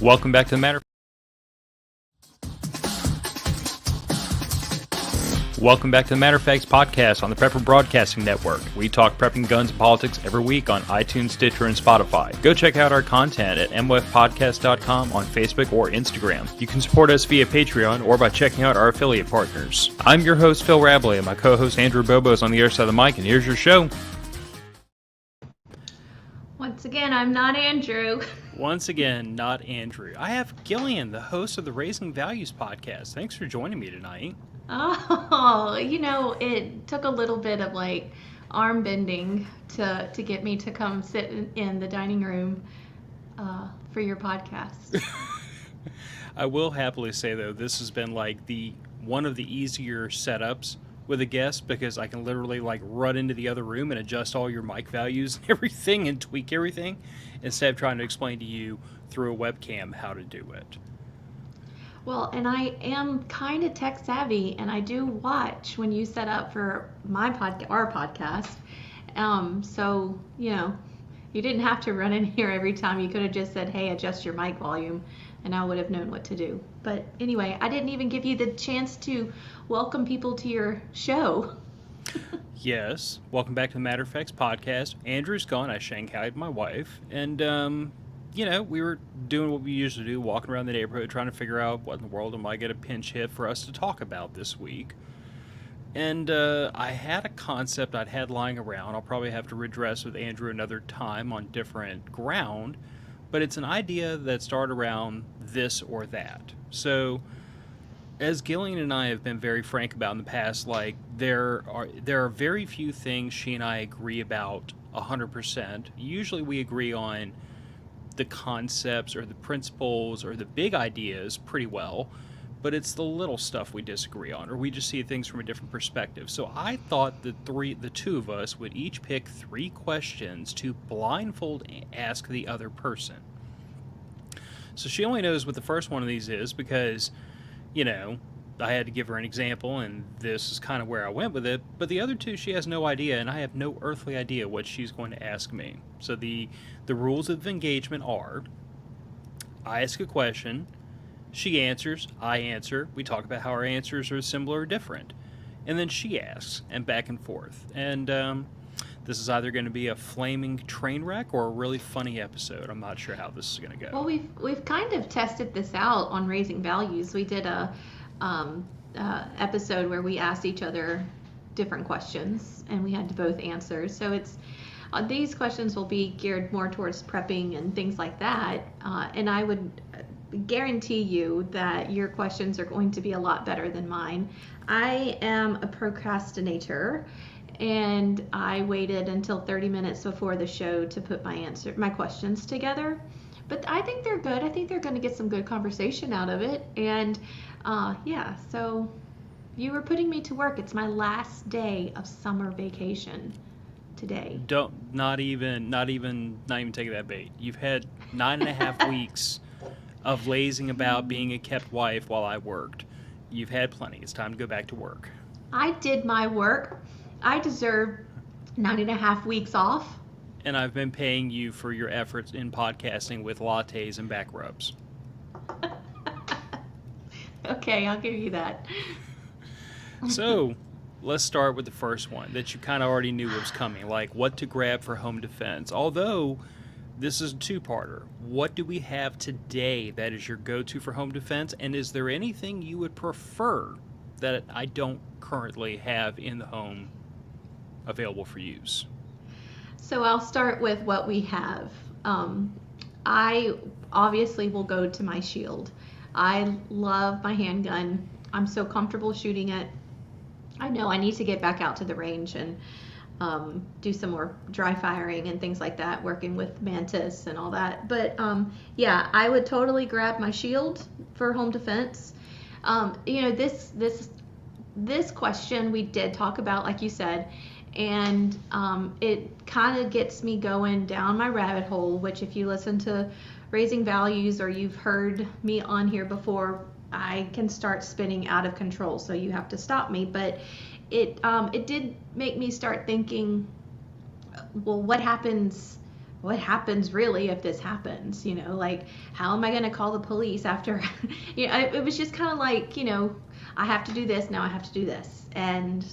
Welcome back to the Matter. Welcome back to the Matter of Facts podcast on the Prepper Broadcasting Network. We talk prepping, guns, and politics every week on iTunes, Stitcher, and Spotify. Go check out our content at mwfpodcast.com on Facebook or Instagram. You can support us via Patreon or by checking out our affiliate partners. I'm your host, Phil Rabalais, and my co-host, Andrew Bobo, is on the other side of the mic, and here's your show. Once again, I'm not Andrew. Once again, not Andrew. I have Gillian, the host of the Raising Values podcast. Thanks for joining me tonight. Oh, it took a little bit of arm bending to get me to come sit in the dining room for your podcast. I will happily say, though, this has been one of the easier setups with a guest, because I can literally run into the other room and adjust all your mic values and everything and tweak everything instead of trying to explain to you through a webcam how to do it. Well, and I am kind of tech savvy, and I do watch when you set up for our podcast. So, you didn't have to run in here every time. You could have just said, hey, adjust your mic volume, and I would have known what to do. But anyway, I didn't even give you the chance to welcome people to your show. Yes. Welcome back to the Matter of Facts podcast. Andrew's gone. I shanghaied my wife, and we were doing what we usually do, walking around the neighborhood, trying to figure out what in the world am I get a pinch hit for us to talk about this week. And I had a concept I'd had lying around. I'll probably have to redress with Andrew another time on different ground, but it's an idea that started around this or that. So, as Gillian and I have been very frank about in the past, there are very few things she and I agree about 100%. Usually we agree on the concepts or the principles or the big ideas pretty well, but it's the little stuff we disagree on, or we just see things from a different perspective. So I thought the two of us would each pick 3 questions to blindfold ask the other person. So she only knows what the first one of these is because, I had to give her an example, and this is kind of where I went with it. But the other 2, she has no idea, and I have no earthly idea what she's going to ask me. So the rules of engagement are, I ask a question, she answers, I answer, we talk about how our answers are similar or different, and then she asks, and back and forth. And this is either going to be a flaming train wreck or a really funny episode. I'm not sure how this is going to go. Well, we've kind of tested this out on Raising Values. We did a episode where we asked each other different questions, and we had to both answer. So it's these questions will be geared more towards prepping and things like that. And I would guarantee you that your questions are going to be a lot better than mine. I am a procrastinator, and I waited until 30 minutes before the show to put my questions together. But I think they're good. I think they're going to get some good conversation out of it. And so you were putting me to work. It's my last day of summer vacation today. Not even taking that bait. You've had 9.5 weeks of lazing about being a kept wife while I worked. You've had plenty. It's time to go back to work. I did my work. I deserve 9.5 weeks off. And I've been paying you for your efforts in podcasting with lattes and back rubs. Okay, I'll give you that. So, let's start with the first one that you kind of already knew was coming, like what to grab for home defense. Although, this is a 2-parter. What do we have today that is your go-to for home defense? And is there anything you would prefer that I don't currently have in the home available for use? So I'll start with what we have. I obviously will go to my shield. I love my handgun. I'm so comfortable shooting it. I know I need to get back out to the range and do some more dry firing and things like that, working with Mantis and all that. But I would totally grab my shield for home defense. This question we did talk about, like you said, and it kind of gets me going down my rabbit hole, which if you listen to Raising Values or you've heard me on here before, I can start spinning out of control, so you have to stop me. But it did make me start thinking, well, what happens what happens really if this happens? Like, how am I going to call the police after? It was just kind of like, I have to do this, now I have to do this. And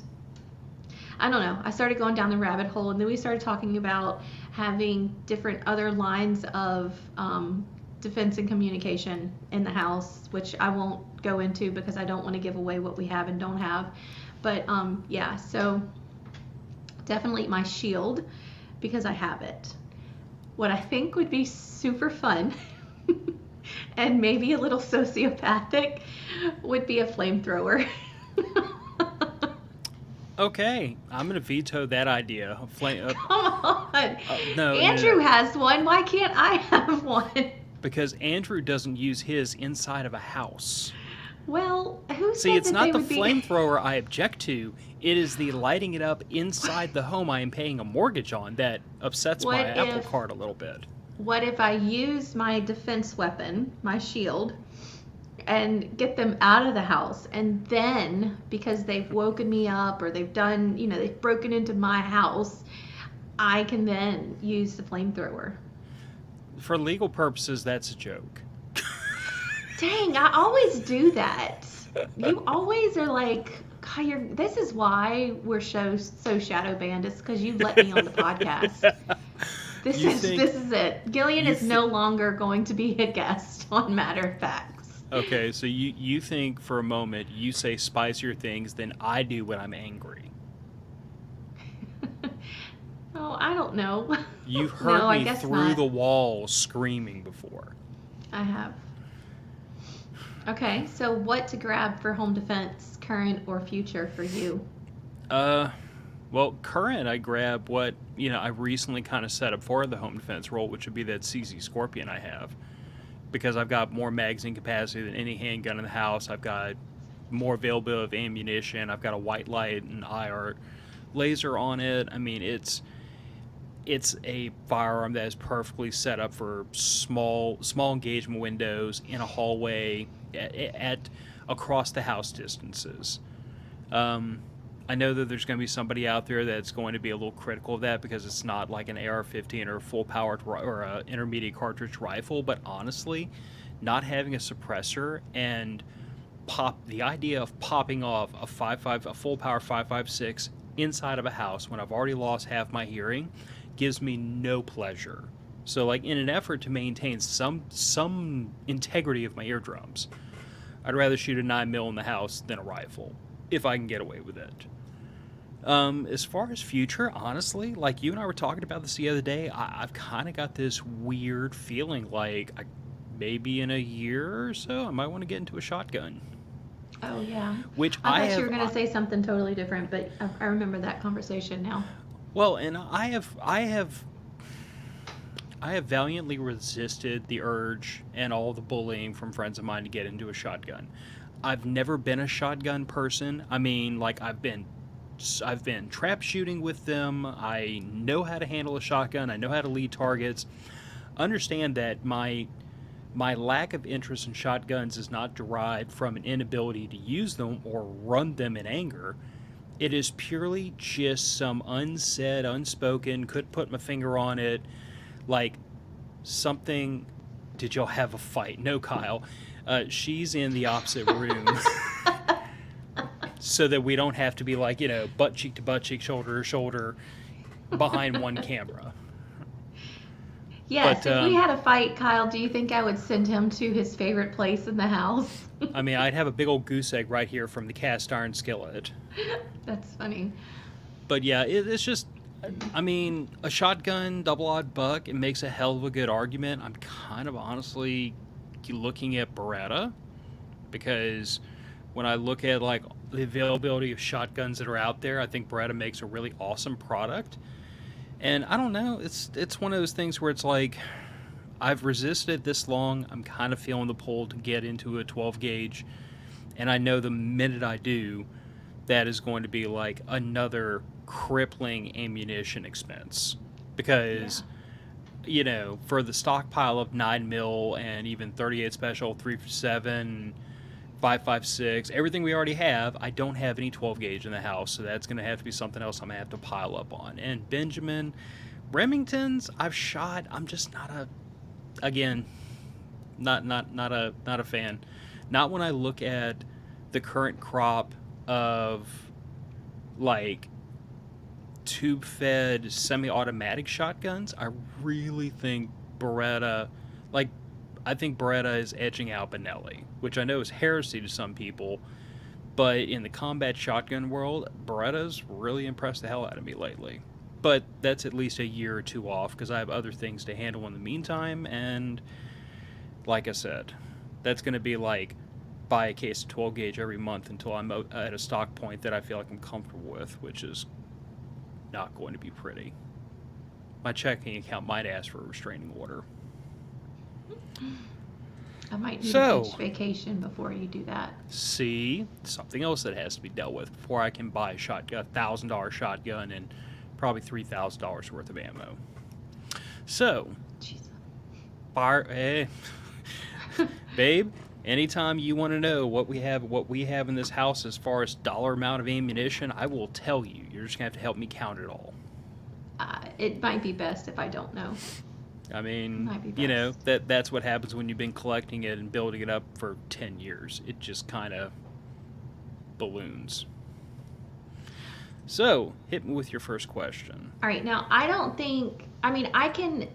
I don't know. I started going down the rabbit hole, and then we started talking about having different other lines of defense and communication in the house, which I won't go into because I don't want to give away what we have and don't have. But yeah, so definitely my shield, because I have it. What I think would be super fun and maybe a little sociopathic would be a flamethrower. Okay, I'm gonna veto that idea. Come on. No, Andrew has one. Why can't I have one? because Andrew doesn't use his inside of a house. Well, who said See, it's that not they the would be... flamethrower I object to. It is the lighting it up inside the home I am paying a mortgage on that upsets my apple cart a little bit. What if I use my defense weapon, my shield, and get them out of the house, and then, because they've woken me up or they've done, they've broken into my house, I can then use the flamethrower? For legal purposes, that's a joke. Dang, I always do that. You always are like, God, this is why we're so shadow banned. It's because you let me on the podcast. This is it. Gillian is no longer going to be a guest on Matter of Facts. Okay, so you think for a moment you say spicier things than I do when I'm angry. Oh, I don't know. You've heard me through the wall screaming before. I have. Okay, so what to grab for home defense, current or future for you? Well, current, I grab what, I recently kind of set up for the home defense role, which would be that CZ Scorpion I have. Because I've got more magazine capacity than any handgun in the house. I've got more availability of ammunition. I've got a white light and IR laser on it. I mean, it's a firearm that is perfectly set up for small engagement windows in a hallway at across the house distances. I know that there's going to be somebody out there that's going to be a little critical of that because it's not like an AR-15 or full powered or a intermediate cartridge rifle, but honestly, not having a suppressor and the idea of popping off a full power 5.56 inside of a house when I've already lost half my hearing gives me no pleasure. So, like, in an effort to maintain some integrity of my eardrums, I'd rather shoot a 9mm in the house than a rifle, if I can get away with it. As far as future, honestly, like you and I were talking about this the other day, I've kind of got this weird feeling like maybe in a year or so, I might want to get into a shotgun. Oh, yeah. Which I thought you were going to say something totally different, but I remember that conversation now. Well, and I have valiantly resisted the urge and all the bullying from friends of mine to get into a shotgun. I've never been a shotgun person. I mean, like, I've been trap shooting with them. I know how to handle a shotgun. I know how to lead targets. Understand that my lack of interest in shotguns is not derived from an inability to use them or run them in anger. It is purely just some unsaid, unspoken, could put my finger on it, like something. Did y'all have a fight? No, Kyle. She's in the opposite room. So that we don't have to be like, butt cheek to butt cheek, shoulder to shoulder, behind one camera. Yes, if we had a fight, Kyle, do you think I would send him to his favorite place in the house? I mean, I'd have a big old goose egg right here from the cast iron skillet. That's funny. But yeah, it's just, I mean, a shotgun, double-aught buck, it makes a hell of a good argument. I'm kind of honestly looking at Beretta because when I look at like the availability of shotguns that are out there, I think Beretta makes a really awesome product. And I don't know, it's one of those things where it's like, I've resisted it this long, I'm kind of feeling the pull to get into a 12 gauge, and I know the minute I do, that is going to be like another crippling ammunition expense. Because, for the stockpile of 9mm and even 38 special, 357, 5.56, everything we already have, I don't have any 12 gauge in the house, so that's going to have to be something else I'm going to have to pile up on. And Benjamin, Remingtons, I've shot. I'm just not a, again, not a fan. Not when I look at the current crop of like tube-fed semi-automatic shotguns. I really think Beretta, like, I think Beretta is edging out Benelli, which I know is heresy to some people, but in the combat shotgun world, Beretta's really impressed the hell out of me lately. But that's at least a year or two off because I have other things to handle in the meantime, and like I said, that's going to be like buy a case of 12 gauge every month until I'm at a stock point that I feel like I'm comfortable with, which is not going to be pretty. My checking account might ask for a restraining order. I might need So, a beach vacation before you do that. see, something else that has to be dealt with before I can buy a shotgun, $1,000 shotgun and probably $3,000 worth of ammo. So, Jesus. Babe, anytime you want to know what we have in this house as far as dollar amount of ammunition, I will tell you. You're just gonna have to help me count it all. It might be best if I don't know. I mean, Might be you know, best. that's what happens when you've been collecting it and building it up for 10 years. It just kind of balloons. So, hit me with your first question. All right, now I don't think. I mean, I can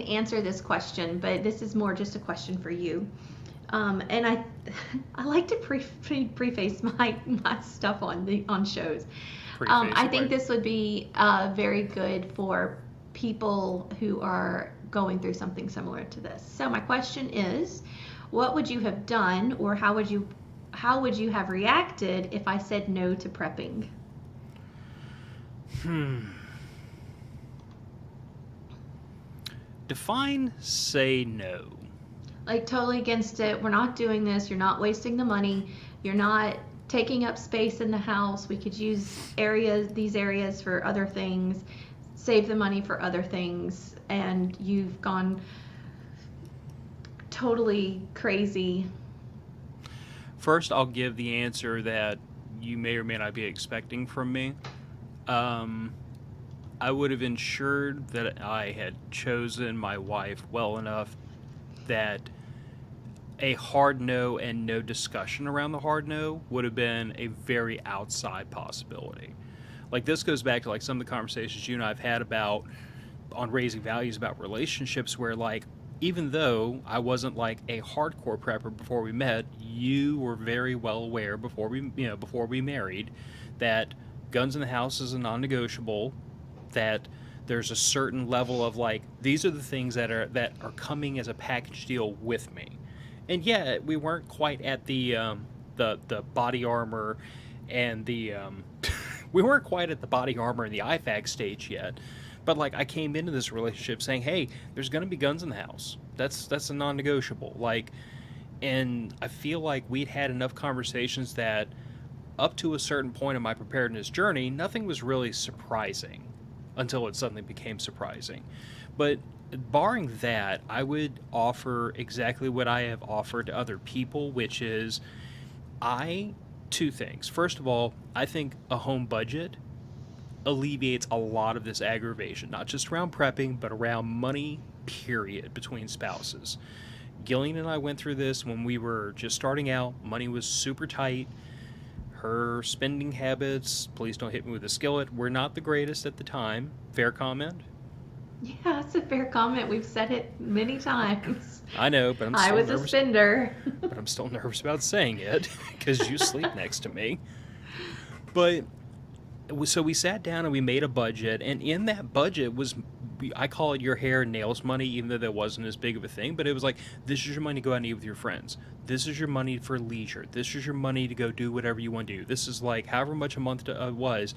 answer this question, but this is more just a question for you. And I like to preface my stuff on shows. I think this would be very good for people who are going through something similar to this. So my question is, what would you have done, or how would you have reacted if I said no to prepping? Define say no. Like totally against it. We're not doing this. You're not wasting the money. You're not taking up space in the house. We could use these areas for other things, save the money for other things, and you've gone totally crazy. First, I'll give the answer that you may or may not be expecting from me. I would have ensured that I had chosen my wife well enough that a hard no and no discussion around the hard no would have been a very outside possibility. Like, this goes back to like some of the conversations you and I have had about on raising values about relationships, where like, even though I wasn't like a hardcore prepper before we met, you were very well aware before we married that guns in the house is a non-negotiable, that there's a certain level of like, these are the things that are coming as a package deal with me. And yeah, we weren't quite at the body armor and the we weren't quite at the body armor and the IFAC stage yet. But like, I came into this relationship saying, hey, there's going to be guns in the house. That's a non-negotiable. Like, and I feel like we'd had enough conversations that up to a certain point in my preparedness journey, nothing was really surprising until it suddenly became surprising. But barring that, I would offer exactly what I have offered to other people, which is two things. First of all, I think a home budget alleviates a lot of this aggravation, not just around prepping, but around money, period, between spouses. Gillian and I went through this when we were just starting out. Money was super tight. Her spending habits, please don't hit me with a skillet, were not the greatest at the time. Fair comment? Yeah, that's a fair comment. We've said it many times. I know, but I was nervous. A spender. But I'm still nervous about saying it because you sleep next to me. But so we sat down and we made a budget, and in that budget was, I call it your hair and nails money, even though that wasn't as big of a thing, but it was like, this is your money to go out and eat with your friends. This is your money for leisure. This is your money to go do whatever you want to do. This is like however much a month was.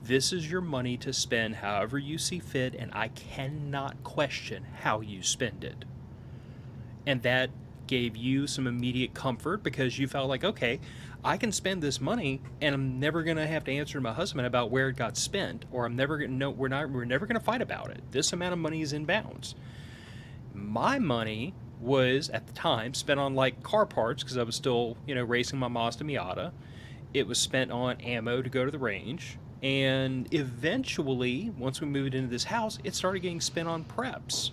This is your money to spend however you see fit, and I cannot question how you spend it. And that gave you some immediate comfort because you felt like, okay, I can spend this money and I'm never going to have to answer to my husband about where it got spent, or I'm never going to know, we're never going to fight about it. This amount of money is in bounds. My money was at the time spent on like car parts because I was still, racing my Mazda Miata. It was spent on ammo to go to the range. And eventually, once we moved into this house, it started getting spent on preps.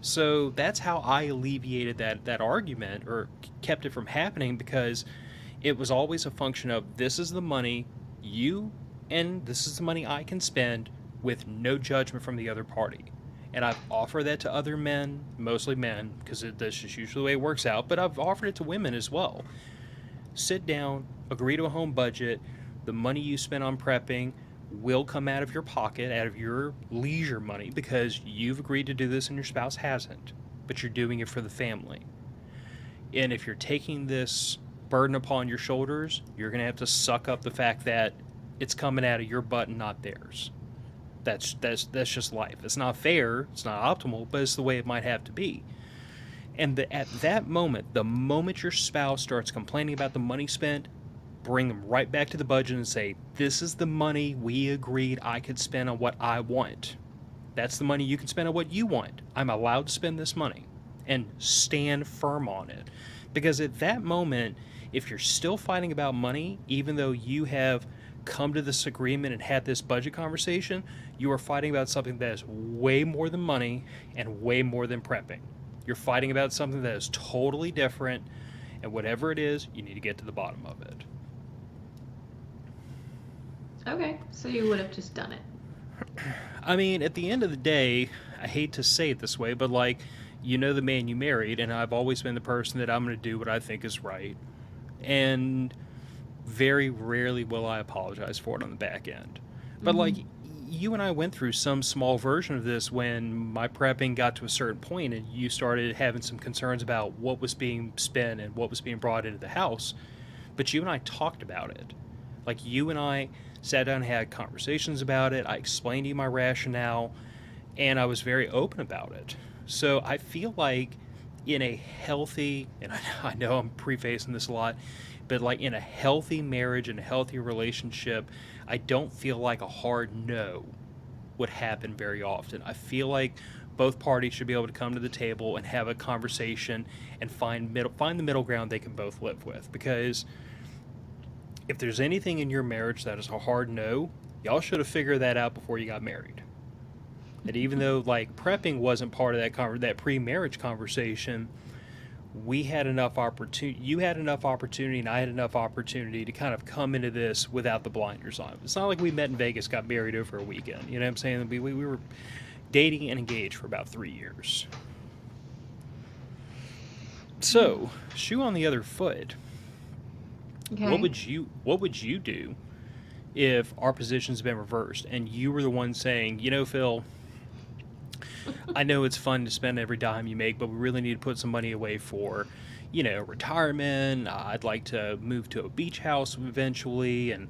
So that's how I alleviated that argument, or kept it from happening, because it was always a function of, this is the money you, and this is the money I can spend, with no judgment from the other party. And I've offered that to other men, mostly men, because that's just usually the way it works out, but I've offered it to women as well. Sit down, agree to a home budget. The money you spend on prepping will come out of your pocket, out of your leisure money, because you've agreed to do this and your spouse hasn't. But you're doing it for the family. And if you're taking this burden upon your shoulders, you're going to have to suck up the fact that it's coming out of your butt and not theirs. That's just life. It's not fair, it's not optimal, but it's the way it might have to be. And at that moment, the moment your spouse starts complaining about the money spent, bring them right back to the budget and say, this is the money we agreed I could spend on what I want. That's the money you can spend on what you want. I'm allowed to spend this money. And stand firm on it. Because at that moment, if you're still fighting about money, even though you have come to this agreement and had this budget conversation, you are fighting about something that is way more than money and way more than prepping. You're fighting about something that is totally different, and whatever it is, you need to get to the bottom of it. Okay, so you would have just done it. I mean, at the end of the day, I hate to say it this way, but like, you know the man you married, and I've always been the person that I'm going to do what I think is right. And very rarely will I apologize for it on the back end. But like, you and I went through some small version of this when my prepping got to a certain point and you started having some concerns about what was being spent and what was being brought into the house. But you and I talked about it. Like, you and I sat down and had conversations about it. I explained to you my rationale, and I was very open about it. So I feel like in a healthy, and I know I'm prefacing this a lot, but like in a healthy marriage and a healthy relationship, I don't feel like a hard no would happen very often. I feel like both parties should be able to come to the table and have a conversation and find the middle ground they can both live with. Because if there's anything in your marriage that is a hard no, y'all should have figured that out before you got married. And even though like prepping wasn't part of that pre-marriage conversation, we had enough opportunity. You had enough opportunity, and I had enough opportunity to kind of come into this without the blinders on. It's not like we met in Vegas, got married over a weekend. You know what I'm saying? We were dating and engaged for about 3 years. So, shoe on the other foot. Okay. What would you do if our positions had been reversed and you were the one saying, you know, Phil, I know it's fun to spend every dime you make, but we really need to put some money away for, you know, retirement. I'd like to move to a beach house eventually, and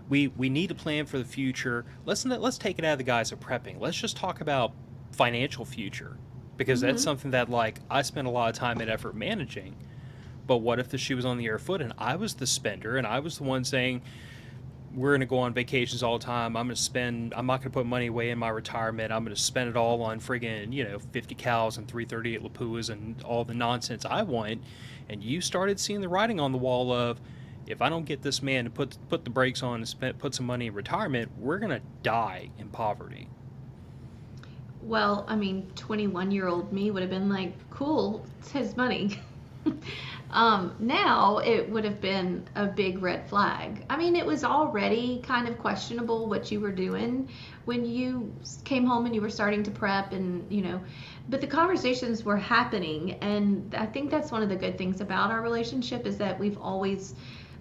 we need to plan for the future. Let's take it out of the guise of prepping. Let's just talk about financial future, because that's something that like I spent a lot of time and effort managing. But what if the shoe was on the other foot and I was the spender and I was the one saying, we're going to go on vacations all the time. I'm not going to put money away in my retirement. I'm going to spend it all on friggin', you know, 50 cows and 338 Lapuas and all the nonsense I want. And you started seeing the writing on the wall of, if I don't get this man to put the brakes on and put some money in retirement, we're going to die in poverty. Well, I mean, 21-year-old me would have been like, cool, it's his money. Now it would have been a big red flag. I mean, it was already kind of questionable what you were doing when you came home and you were starting to prep, and, you know, but the conversations were happening. And I think that's one of the good things about our relationship, is that we've always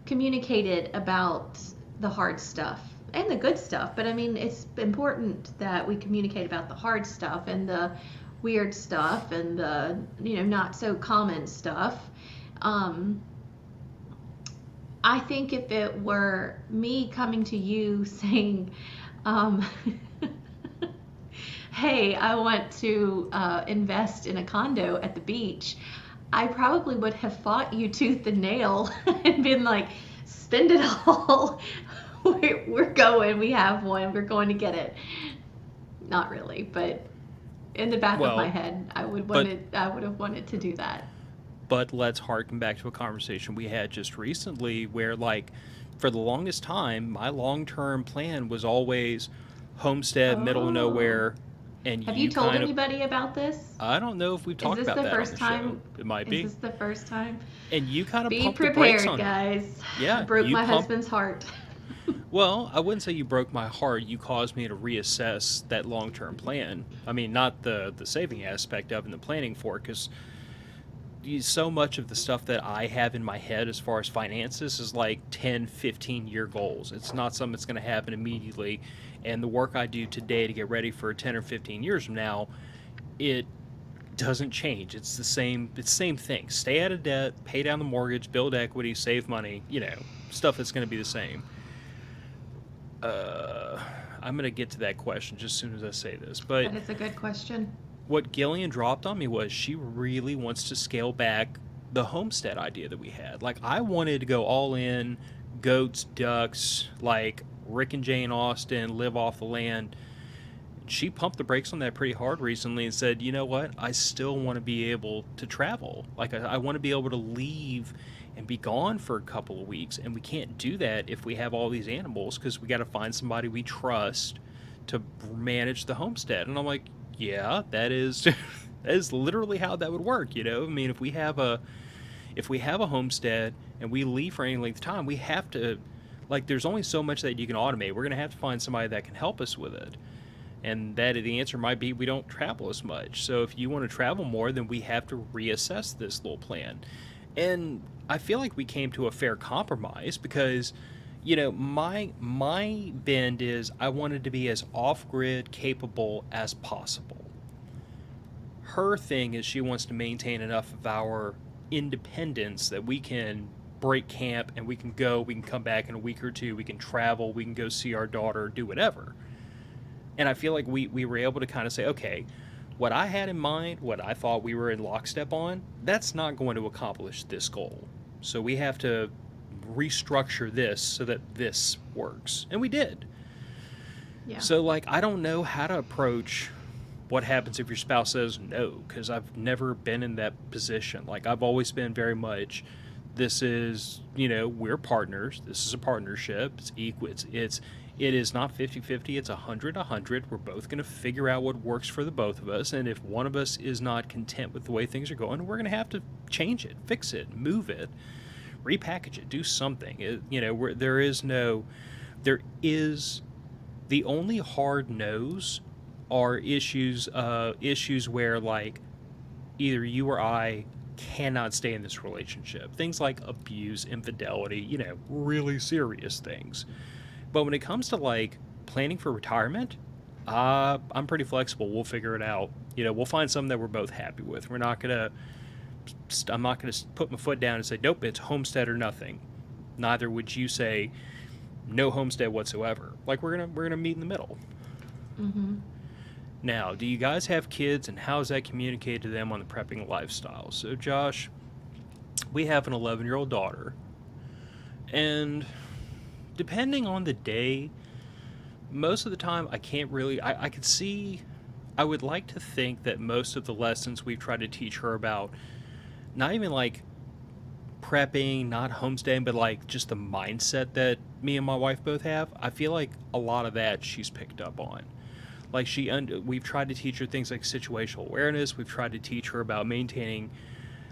communicated about the hard stuff and the good stuff. But I mean, it's important that we communicate about the hard stuff and the weird stuff and the, you know, not so common stuff. I think if it were me coming to you saying, hey, I want to invest in a condo at the beach, I probably would have fought you tooth and nail and been like, spend it all. We're going, we have one, we're going to get it. Not really, but in the back of my head, I would have wanted to do that. But let's harken back to a conversation we had just recently where, like, for the longest time, my long-term plan was always homestead, middle of Oh. nowhere, and Have you you told kind of, anybody about this? I don't know if we've Is talked this about the that on first the show. time? It might Is be. this the first time? And you kind of Be pumped the brakes prepared, on. guys. I Yeah, broke you my pumped. husband's heart. Well, I wouldn't say you broke my heart. You caused me to reassess that long-term plan. I mean, not the saving aspect of it and the planning for it, because so much of the stuff that I have in my head as far as finances is like 10, 15-year goals. It's not something that's going to happen immediately. And the work I do today to get ready for 10 or 15 years from now, it doesn't change. It's the same thing. Stay out of debt, pay down the mortgage, build equity, save money, stuff that's going to be the same. Uh, I'm going to get to that question just as soon as I say this. But That is a good question. what Gillian dropped on me was she really wants to scale back the homestead idea that we had. Like, I wanted to go all in, goats, ducks, like Rick and Jane Austen, live off the land. She pumped the brakes on that pretty hard recently and said, you know what? I still want to be able to travel. Like, I want to be able to leave and be gone for a couple of weeks. And we can't do that if we have all these animals, because we got to find somebody we trust to manage the homestead. And I'm like, yeah, that is that is literally how that would work. I mean, if we have a homestead and we leave for any length of time, we have to, like, there's only so much that you can automate. We're going to have to find somebody that can help us with it. And that the answer might be we don't travel as much. So if you want to travel more, then we have to reassess this little plan. And I feel like we came to a fair compromise because, my bend is I wanted to be as off-grid capable as possible. Her thing is she wants to maintain enough of our independence that we can break camp and we can come back in a week or two, we can travel, we can go see our daughter, do whatever. And I feel like we were able to kind of say, okay, what I had in mind, what I thought we were in lockstep on, that's not going to accomplish this goal. So we have to restructure this so that this works. And we did. Yeah. So, like, I don't know how to approach what happens if your spouse says no, because I've never been in that position. Like, I've always been very much, this is, we're partners. This is a partnership. It's equal. It is not 50-50. It's 100-100. We're both going to figure out what works for the both of us. And if one of us is not content with the way things are going, we're going to have to change it, fix it, move it, repackage it, do something. There is the only hard no's are issues where, like, either you or I cannot stay in this relationship. Things like abuse, infidelity, really serious things. But when it comes to, like, planning for retirement, I'm pretty flexible. We'll figure it out. We'll find something that we're both happy with. I'm not gonna put my foot down and say, nope, it's homestead or nothing. Neither would you say no homestead whatsoever. Like, we're gonna meet in the middle. Mm-hmm. Now, do you guys have kids, and how is that communicated to them on the prepping lifestyle? So, Josh, we have an 11-year-old daughter, and depending on the day, most of the time I can't really, I could see, I would like to think that most of the lessons we've tried to teach her about, not even like prepping, not homesteading, but like just the mindset that me and my wife both have, I feel like a lot of that she's picked up on. Like, we've tried to teach her things like situational awareness. We've tried to teach her about maintaining,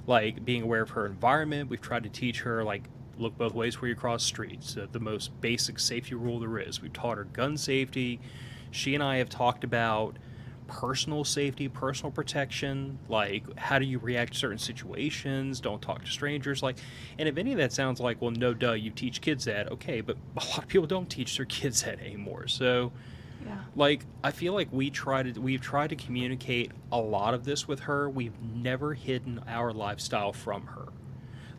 like, being aware of her environment. We've tried to teach her, like, look both ways where you cross streets, the most basic safety rule there is. We've taught her gun safety. She and I have talked about personal safety, personal protection, like, how do you react to certain situations, don't talk to strangers, like, and if any of that sounds like, well, no, duh, you teach kids that, okay, but a lot of people don't teach their kids that anymore. So, Yeah. like, I feel like we've tried to communicate a lot of this with her. We've never hidden our lifestyle from her.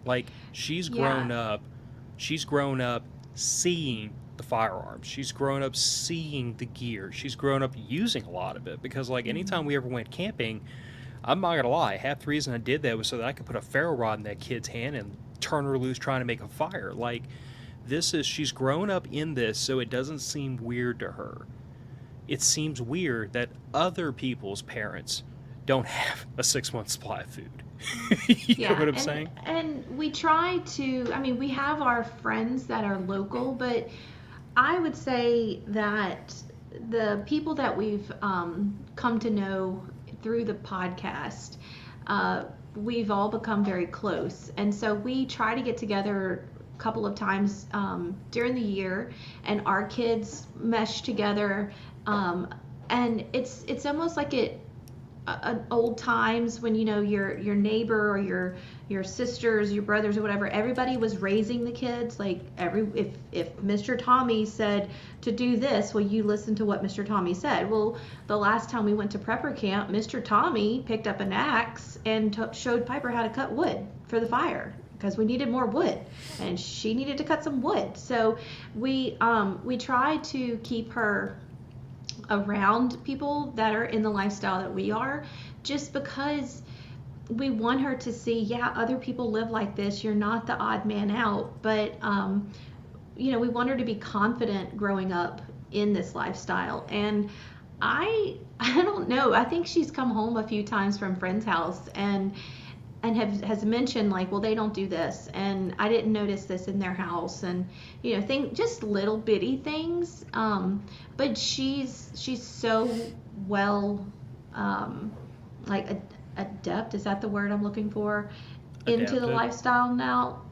Like, she's grown up seeing the firearms. She's grown up seeing the gear. She's grown up using a lot of it because, like, anytime we ever went camping, I'm not gonna lie, half the reason I did that was so that I could put a ferro rod in that kid's hand and turn her loose trying to make a fire. Like, she's grown up in this, so it doesn't seem weird to her. It seems weird that other people's parents don't have a 6-month supply of food. You know Yeah, what I'm saying? and we try to. I mean, we have our friends that are local, but I would say that the people that we've come to know through the podcast, uh, we've all become very close, and so we try to get together a couple of times during the year, and our kids mesh together, um, and it's almost like old times when your neighbor or your sisters, your brothers or whatever, everybody was raising the kids. Like if Mr. Tommy said to do this, well, you listen to what Mr. Tommy said. Well, the last time we went to prepper camp, Mr. Tommy picked up an axe and showed Piper how to cut wood for the fire because we needed more wood and she needed to cut some wood. So we try to keep her around people that are in the lifestyle that we are, just because we want her to see, yeah, other people live like this. You're not the odd man out, but we want her to be confident growing up in this lifestyle. And I don't know. I think she's come home a few times from friends' house and has mentioned like, well, they don't do this, and I didn't notice this in their house, and just little bitty things. But she's so well, like adept. Is that the word I'm looking for? Into the Adapted. lifestyle now.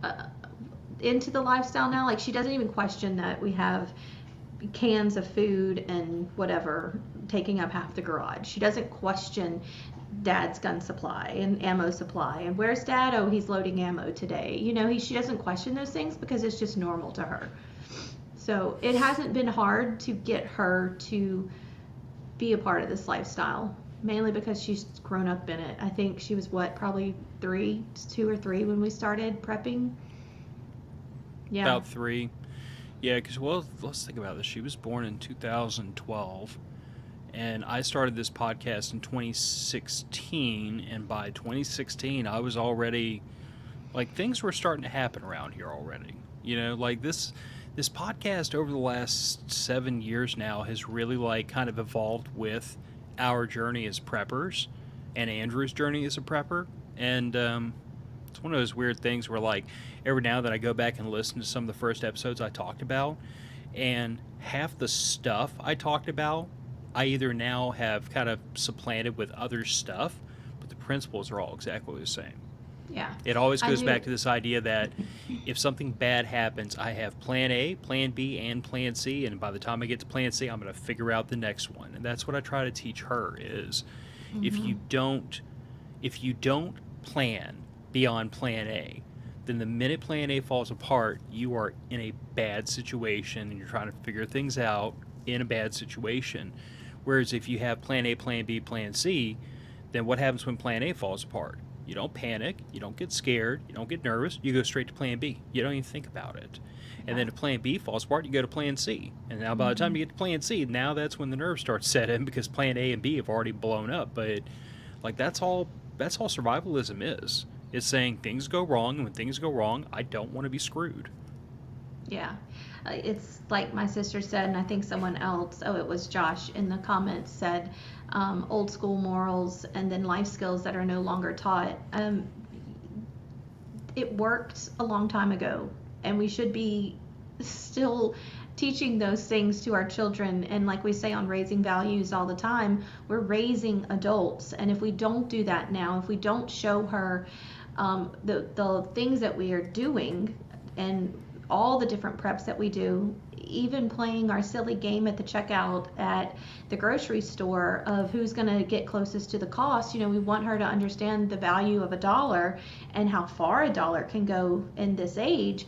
Into the lifestyle now. Like she doesn't even question that we have cans of food and whatever taking up half the garage. She doesn't question dad's gun supply and ammo supply and where's dad, oh, he's loading ammo today. She doesn't question those things because it's just normal to her. So it hasn't been hard to get her to be a part of this lifestyle, mainly because she's grown up in it. I think she was probably 2 or 3 when we started prepping. Yeah, About 3. Yeah, because, well, let's think about this. She was born in 2012, and I started this podcast in 2016, and by 2016, I was already, like, things were starting to happen around here already. Like, this podcast over the last 7 years now has really, like, kind of evolved with our journey as preppers and Andrew's journey as a prepper, and it's one of those weird things where, like, every now and then I go back and listen to some of the first episodes I talked about, and half the stuff I talked about, I either now have kind of supplanted with other stuff, but the principles are all exactly the same. yeah. It always I goes do. back to this idea that if something bad happens, I have plan A, plan B, and plan C, and by the time I get to plan C, I'm going to figure out the next one. And that's what I try to teach her is if you don't plan beyond plan A, then the minute plan A falls apart, you are in a bad situation and you're trying to figure things out in a bad situation. Whereas if you have plan A, plan B, plan C, then what happens when plan A falls apart? You don't panic, you don't get scared, you don't get nervous, you go straight to plan B. You don't even think about it. And then if plan B falls apart, you go to plan C. And now by the time you get to plan C, now that's when the nerves start to set in because plan A and B have already blown up. But like that's all survivalism is. It's saying things go wrong, and when things go wrong, I don't want to be screwed. Yeah. It's like my sister said, and I think someone else, oh, it was Josh in the comments, said old school morals and then life skills that are no longer taught. It worked a long time ago, and we should be still teaching those things to our children. And like we say on Raising Values all the time, we're raising adults. And if we don't do that now, if we don't show her the things that we are doing and all the different preps that we do, even playing our silly game at the checkout at the grocery store of who's going to get closest to the cost. We want her to understand the value of $1 and how far $1 can go in this age.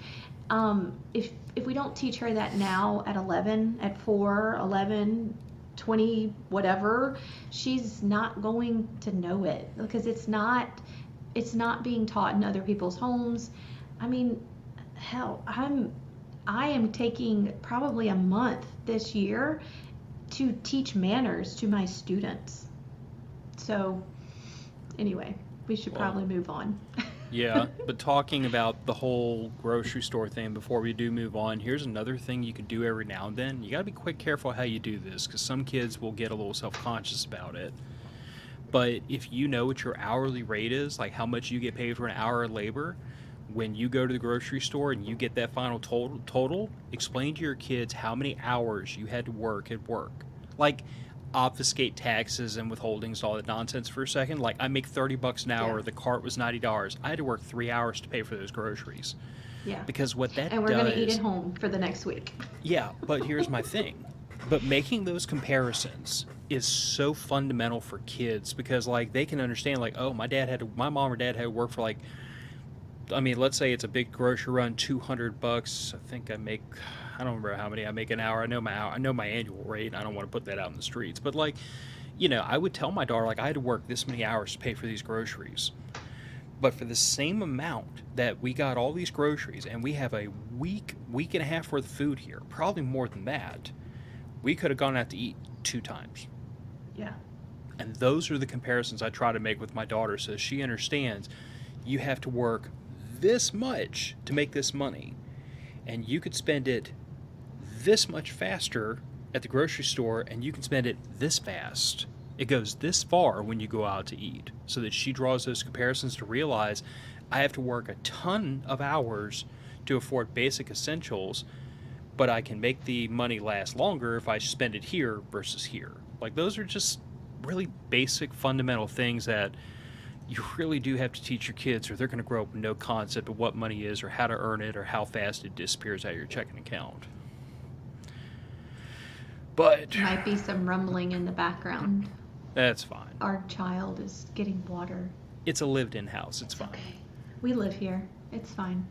If we don't teach her that now at 11, at 4, 11, 20, whatever, she's not going to know it because it's not being taught in other people's homes. I mean, hell, I am taking probably a month this year to teach manners to my students. So anyway, we should probably move on. Yeah, but talking about the whole grocery store thing before we do move on, here's another thing you can do every now and then. You got to be quick careful how you do this because some kids will get a little self-conscious about it. But if you know what your hourly rate is, like how much you get paid for an hour of labor, when you go to the grocery store and you get that final total, explain to your kids how many hours you had to work at work. Like, obfuscate taxes and withholdings and all that nonsense for a second. Like, I make $30 an Yeah. hour, the cart was $90. I had to work 3 hours to pay for those groceries. Yeah. Because what that And we're going to eat at does, home for the next week. yeah, but here's my thing. But making those comparisons is so fundamental for kids because, like, they can understand, like, oh, my mom or dad had to work for, like, I mean, let's say it's a big grocery run, $200. I think I don't remember how many I make an hour. I know my annual rate. I don't want to put that out in the streets, but like, I would tell my daughter like I had to work this many hours to pay for these groceries. But for the same amount that we got all these groceries and we have a week and a half worth of food here, probably more than that, we could have gone out to eat 2 times. Yeah. And those are the comparisons I try to make with my daughter so she understands you have to work this much to make this money. And you could spend it this much faster at the grocery store and you can spend it this fast. It goes this far when you go out to eat. So that she draws those comparisons to realize I have to work a ton of hours to afford basic essentials, but I can make the money last longer if I spend it here versus here. Like, those are just really basic fundamental things that you really do have to teach your kids or they're going to grow up with no concept of what money is or how to earn it or how fast it disappears out of your checking account. But Might be some rumbling in the background. that's fine. Our child is getting water. It's a lived-in house. It's fine. Okay. We live here. It's fine.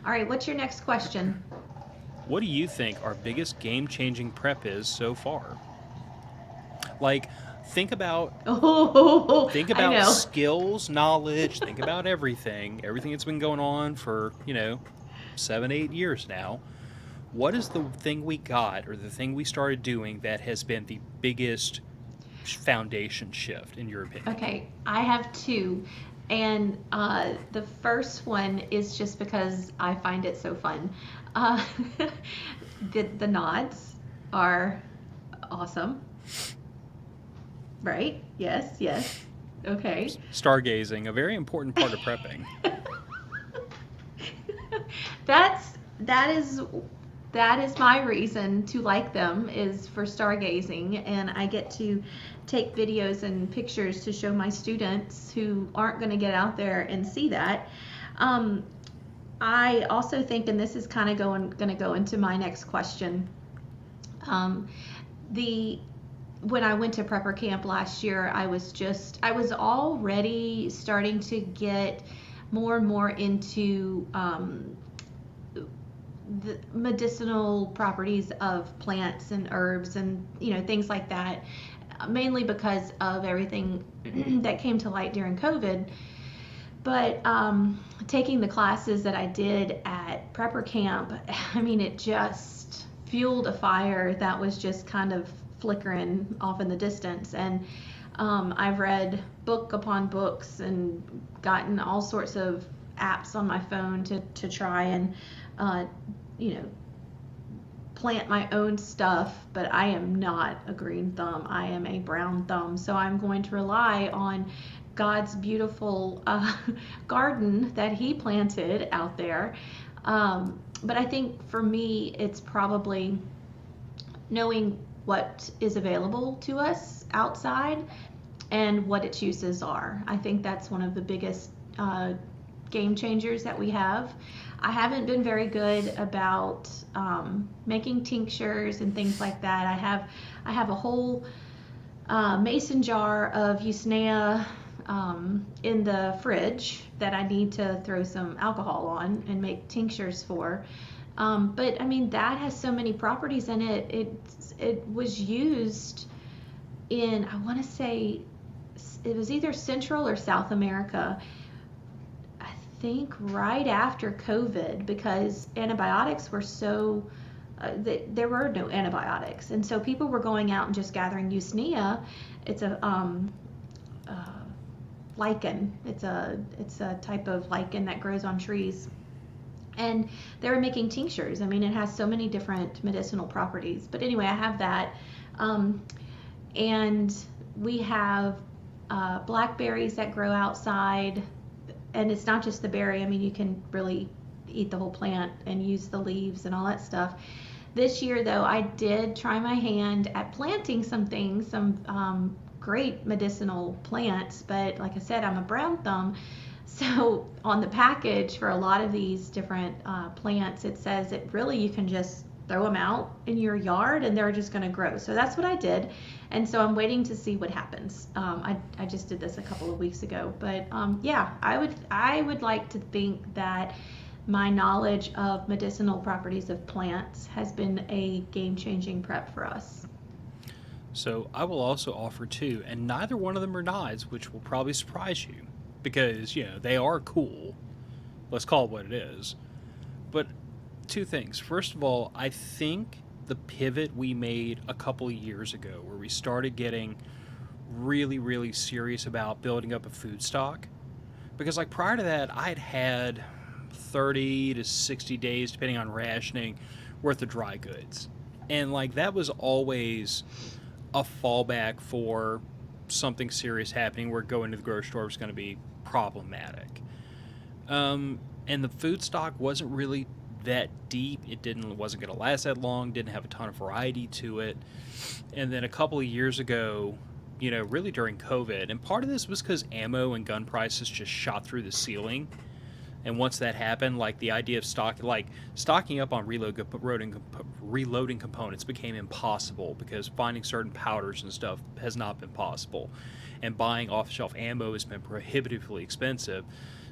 All right, what's your next question? What do you think our biggest game-changing prep is so far? Like, think about I know. skills, knowledge, think about everything that's been going on for 7-8 years now. What is the thing we got or the thing we started doing that has been the biggest foundation shift in your opinion? Okay, I have two. And the first one is just because I find it so fun. Uh, the nods are awesome. Right? Yes. Okay. Stargazing, a very important part of prepping. that is my reason to like them, is for stargazing, and I get to take videos and pictures to show my students who aren't going to get out there and see that. I also think, and this is kind of going to go into my next question, when I went to prepper camp last year, I was already starting to get more and more into the medicinal properties of plants and herbs and things like that, mainly because of everything that came to light during COVID. But taking the classes that I did at prepper camp, I mean, it just fueled a fire that was just kind of flickering off in the distance. And I've read book upon books and gotten all sorts of apps on my phone to try and plant my own stuff, but I am not a green thumb. I am a brown thumb. So I'm going to rely on God's beautiful garden that he planted out there. But I think for me, it's probably knowing what is available to us outside and what its uses are. I think that's one of the biggest game changers that we have. I haven't been very good about making tinctures and things like that. I have a whole mason jar of Usnea in the fridge that I need to throw some alcohol on and make tinctures for. But I mean, that has so many properties in it. It was used in, I want to say, it was either Central or South America, I think right after COVID, because antibiotics were so, there were no antibiotics. And so people were going out and just gathering Usnea. It's a lichen. It's a type of lichen that grows on trees. And they were making tinctures. I mean, it has so many different medicinal properties. But anyway, I have that. And we have blackberries that grow outside, and it's not just the berry. I mean, you can really eat the whole plant and use the leaves and all that stuff. This year, though, I did try my hand at planting some things, some great medicinal plants, but like I said, I'm a brown thumb. So on the package for a lot of these different plants, it says that really you can just throw them out in your yard and they're just going to grow. So that's what I did. And so I'm waiting to see what happens. I just did this a couple of weeks ago. But yeah, I would like to think that my knowledge of medicinal properties of plants has been a game-changing prep for us. So I will also offer two, and neither one of them are nods, which will probably surprise you because, they are cool. Let's call it what it is. But two things. First of all, I think the pivot we made a couple of years ago where we started getting really, really serious about building up a food stock, because like prior to that, I'd had 30 to 60 days, depending on rationing, worth of dry goods. And like that was always a fallback for something serious happening where going to the grocery store was going to be problematic. And the food stock wasn't really that deep. Wasn't going to last that long, didn't have a ton of variety to it. And then a couple of years ago, really during COVID, and part of this was because ammo and gun prices just shot through the ceiling. And once that happened, like the idea of stocking up on reloading components became impossible because finding certain powders and stuff has not been possible. And buying off-the-shelf ammo has been prohibitively expensive.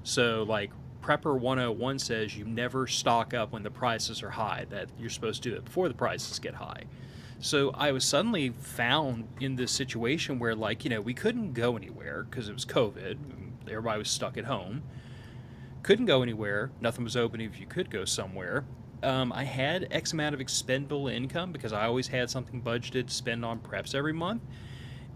So like Prepper 101 says you never stock up when the prices are high, that you're supposed to do it before the prices get high. So I was suddenly found in this situation where we couldn't go anywhere because it was COVID. Everybody was stuck at home. Couldn't go anywhere. Nothing was open if you could go somewhere. I had X amount of expendable income because I always had something budgeted to spend on preps every month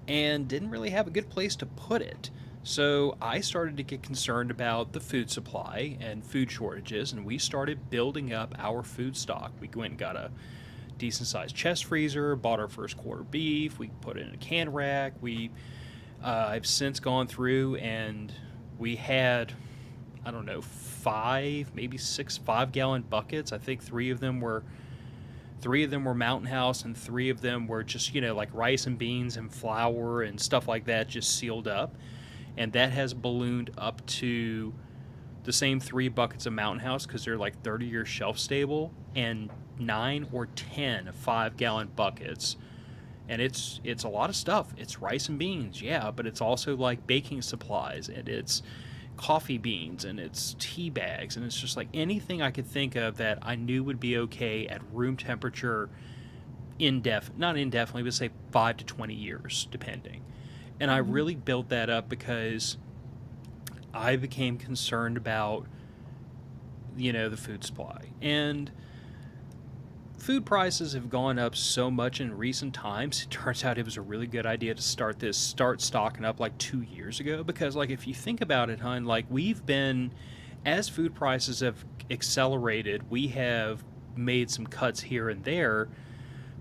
and didn't really have a good place to put it. So I started to get concerned about the food supply and food shortages, and we started building up our food stock. We went and got a decent sized chest freezer, bought our first quarter beef, we put it in a can rack. I've since gone through and we had, I don't know, 5, maybe 6 5-gallon buckets. I think 3 of them were Mountain House and 3 of them were just, like rice and beans and flour and stuff like that, just sealed up. And that has ballooned up to the same 3 buckets of Mountain House because they're like 30-year shelf stable, and 9 or 10 5-gallon buckets. And it's a lot of stuff. It's rice and beans, yeah, but it's also like baking supplies, and it's coffee beans, and it's tea bags, and it's just like anything I could think of that I knew would be okay at room temperature not indefinitely, but say 5 to 20 years, depending. And I really built that up because I became concerned about, the food supply. And food prices have gone up so much in recent times. It turns out it was a really good idea to start stocking up like 2 years ago, because like if you think about it, hon, like as food prices have accelerated, we have made some cuts here and there,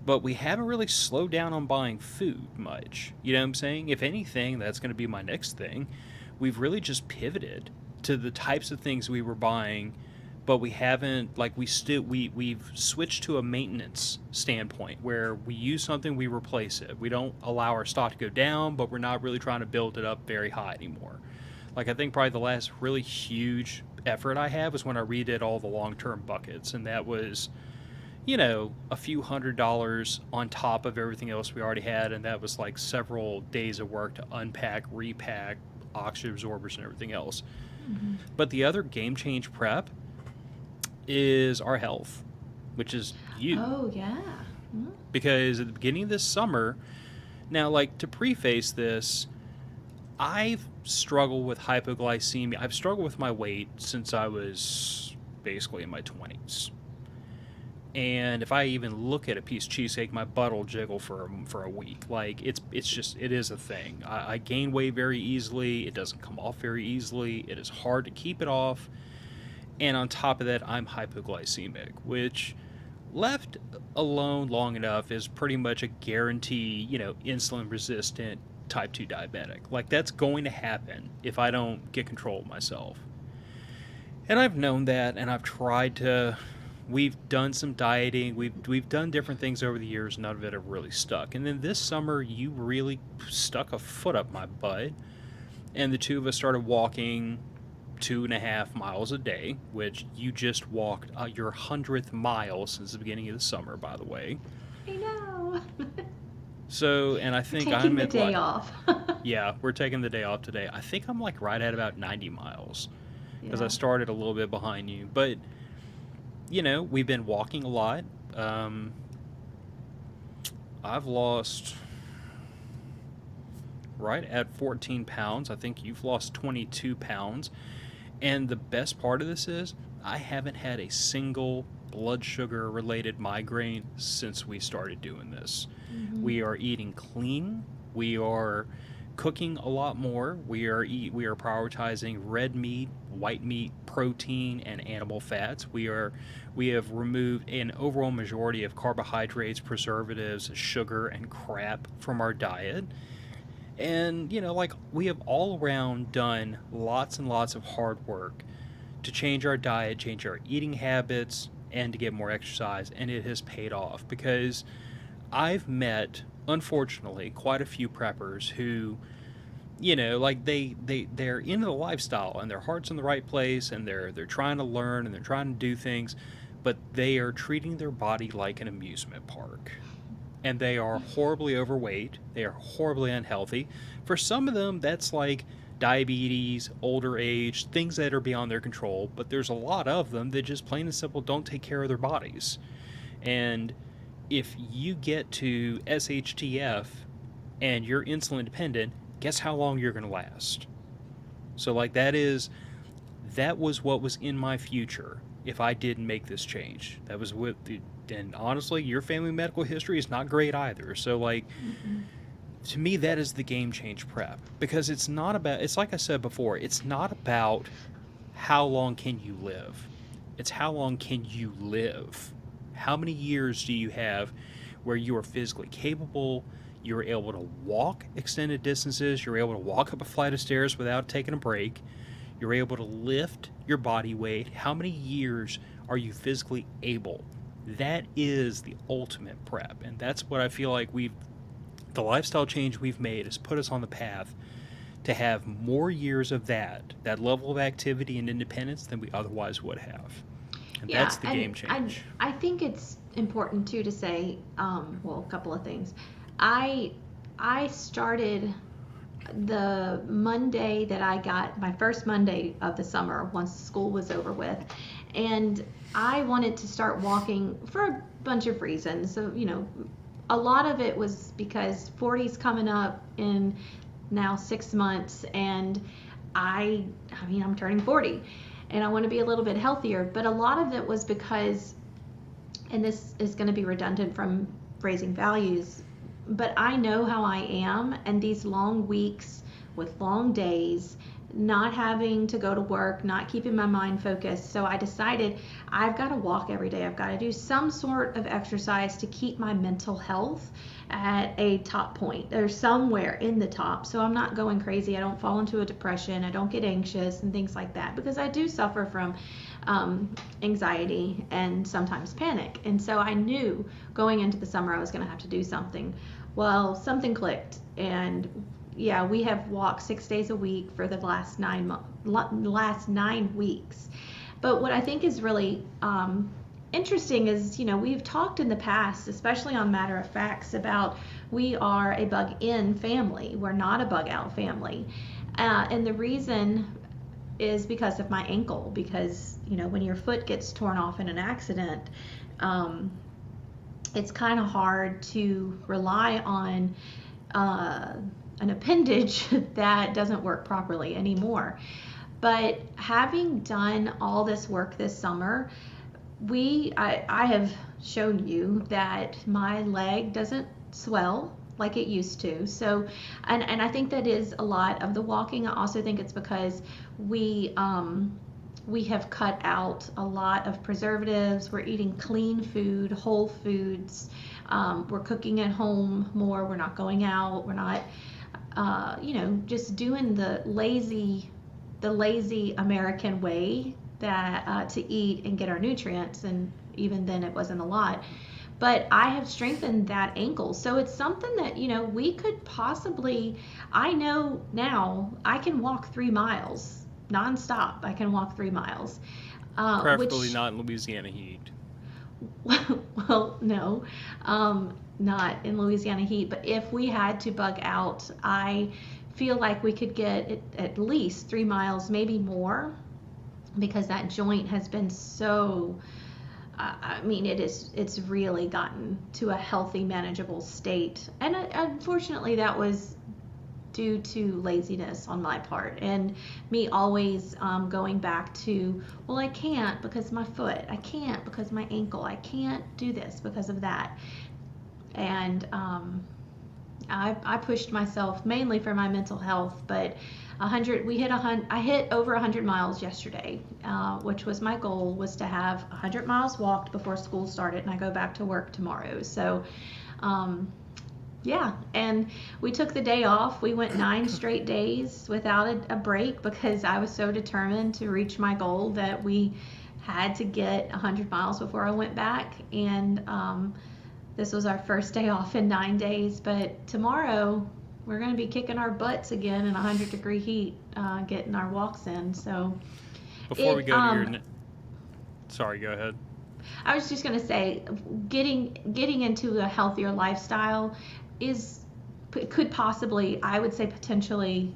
but we haven't really slowed down on buying food much. You know what I'm saying? If anything, that's going to be my next thing. We've really just pivoted to the types of things we were buying, but we haven't, we've switched to a maintenance standpoint where we use something, we replace it. We don't allow our stock to go down, but we're not really trying to build it up very high anymore. Like I think probably the last really huge effort I had was when I redid all the long-term buckets, and that was, a few $100s on top of everything else we already had, and that was like several days of work to unpack, repack, oxygen absorbers, and everything else. Mm-hmm. But the other game change prep is our health, which is you. Oh, yeah. Mm-hmm. Because at the beginning of this summer, now, like, to preface this, I've struggled with hypoglycemia. I've struggled with my weight since I was basically in my 20s. And if I even look at a piece of cheesecake, my butt will jiggle for a week. Like, it is a thing. I gain weight very easily. It doesn't come off very easily. It is hard to keep it off. And on top of that, I'm hypoglycemic, which left alone long enough is pretty much a guarantee, insulin resistant type 2 diabetic. Like, that's going to happen if I don't get control of myself. And I've known that, and I've tried to. We've done some dieting. We've done different things over the years. None of it have really stuck. And then this summer, you really stuck a foot up my butt, and the two of us started walking 2.5 miles a day, which you just walked your 100th mile since the beginning of the summer, by the way. I know. So, and I think Taking I'm the at day like, off. yeah, we're taking the day off today. I think I'm like right at about 90 miles because I Yeah. started a little bit behind you. But, we've been walking a lot. I've lost right at 14 pounds. I think you've lost 22 pounds. And the best part of this is I haven't had a single blood sugar related migraine since we started doing this. Hmm. We are eating clean. We are cooking a lot more. We are prioritizing red meat, white meat, protein, and animal fats. We have removed an overall majority of carbohydrates, preservatives, sugar, and crap from our diet. And, like, we have all around done lots and lots of hard work to change our diet, change our eating habits, and to get more exercise. And it has paid off because I've met, unfortunately, quite a few preppers who, like they're into the lifestyle and their heart's in the right place and they're trying to learn and they're trying to do things, but they are treating their body like an amusement park, and they are horribly overweight. They are horribly unhealthy. For some of them, that's like diabetes, older age, things that are beyond their control. But there's a lot of them that just plain and simple don't take care of their bodies. And if you get to SHTF and you're insulin dependent, guess how long you're going to last? So, like, that was what was in my future if I didn't make this change. That was and honestly, your family medical history is not great either. So, like, Mm-mm. to me, that is the game change prep, because it's not about, it's like I said before, it's not about how long can you live. It's how long can you live. How many years do you have where you are physically capable, you're able to walk extended distances, you're able to walk up a flight of stairs without taking a break, you're able to lift your body weight. How many years are you physically able? That is the ultimate prep. And that's what I feel like the lifestyle change we've made has put us on the path to have more years of that level of activity and independence than we otherwise would have. And Yeah, that's the and game change. I think it's important too to say, well, a couple of things. I I started the Monday that I got my first Monday of the summer once school was over with, and I wanted to start walking for a bunch of reasons. So, a lot of it was because 40's coming up in now 6 months, and I mean, I'm turning 40 and I want to be a little bit healthier, but a lot of it was because, and this is going to be redundant from raising values, but I know how I am, and these long weeks with long days, not having to go to work, not keeping my mind focused. So I decided I've got to walk every day. I've got to do some sort of exercise to keep my mental health at a top point. There's somewhere in the top. So I'm not going crazy. I don't fall into a depression. I don't get anxious and things like that, because I do suffer from anxiety and sometimes panic. And so I knew going into the summer I was going to have to do something. Well, something clicked, and yeah, we have walked 6 days a week for the last 9 weeks. But what I think is really interesting is, we've talked in the past, especially on Matter of Facts, about we are a bug in family. We're not a bug out family. And the reason is because of my ankle, because, when your foot gets torn off in an accident, it's kind of hard to rely on an appendage that doesn't work properly anymore. But having done all this work this summer, I have shown you that my leg doesn't swell like it used to. So, and I think that is a lot of the walking. I also think it's because we we have cut out a lot of preservatives. We're eating clean food, whole foods. We're cooking at home more. We're not going out. We're not, just doing the lazy American way that to eat and get our nutrients. And even then, it wasn't a lot. But I have strengthened that ankle, so it's something that we could possibly. I know now I can walk 3 miles nonstop. I can walk 3 miles, Preferably which, not in Louisiana heat. well, no, not in Louisiana heat. But if we had to bug out, I feel like we could get at least 3 miles, maybe more, because that joint has been so. I mean, it's really gotten to a healthy, manageable state, and unfortunately, that was due to laziness on my part and me always going back to, well, I can't because my foot, I can't because my ankle, I can't do this because of that. And I pushed myself mainly for my mental health, but I hit over 100 miles yesterday, which was my goal, was to have 100 miles walked before school started, and I go back to work tomorrow. So yeah, and we took the day off. We went 9 straight days without a break because I was so determined to reach my goal that we had to get 100 miles before I went back. And this was our first day off in 9 days. But tomorrow we're going to be kicking our butts again in 100-degree heat, getting our walks in. So Before we go to your... Sorry, go ahead. I was just going to say, getting into a healthier lifestyle could possibly, I would say potentially,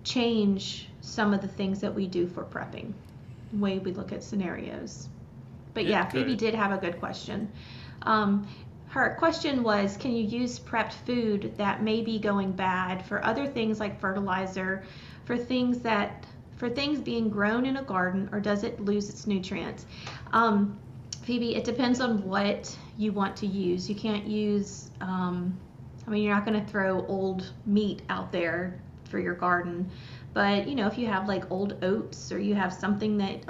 change some of the things that we do for prepping, the way we look at scenarios. But yeah, Phoebe did have a good question. Her question was, can you use prepped food that may be going bad for other things like fertilizer, for things being grown in a garden, or does it lose its nutrients? Phoebe, it depends on what you want to use. You can't use, you're not going to throw old meat out there for your garden. But, if you have like old oats, or you have something that,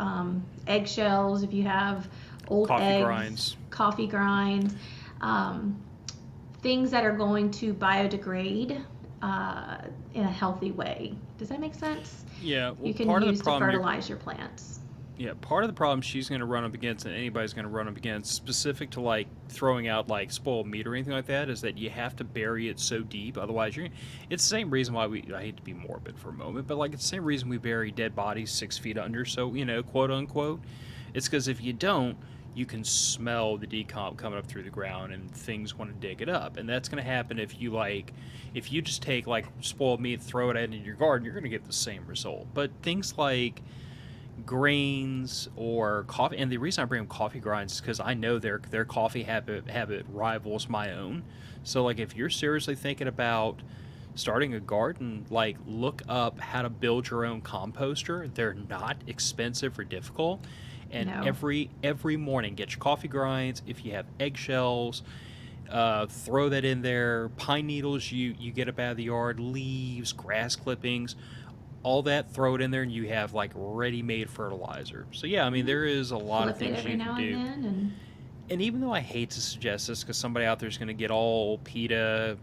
eggshells, if you have old eggs, coffee grinds, things that are going to biodegrade in a healthy way. Does that make sense? Yeah, well, you can use to fertilize your plants. Yeah, part of the problem she's going to run up against, and anybody's going to run up against, specific to like throwing out like spoiled meat or anything like that, is that you have to bury it so deep. Otherwise, it's the same reason why I hate to be morbid for a moment, but like it's the same reason we bury dead bodies 6 feet under. So quote unquote, it's because if you don't, you can smell the decomp coming up through the ground, and things want to dig it up. And that's going to happen if you just take like spoiled meat, throw it into your garden, you're going to get the same result. But things like grains or coffee, and the reason I bring up coffee grinds is because I know their coffee habit rivals my own. So like if you're seriously thinking about starting a garden, like look up how to build your own composter. They're not expensive or difficult. And No. every morning get your coffee grinds. If you have eggshells, throw that in there. Pine needles you get up out of the yard, leaves, grass clippings, all that, throw it in there, and you have like ready-made fertilizer. So yeah, I mean there is a lot of things you can do. And even though I hate to suggest this because somebody out there is going to get all PETA,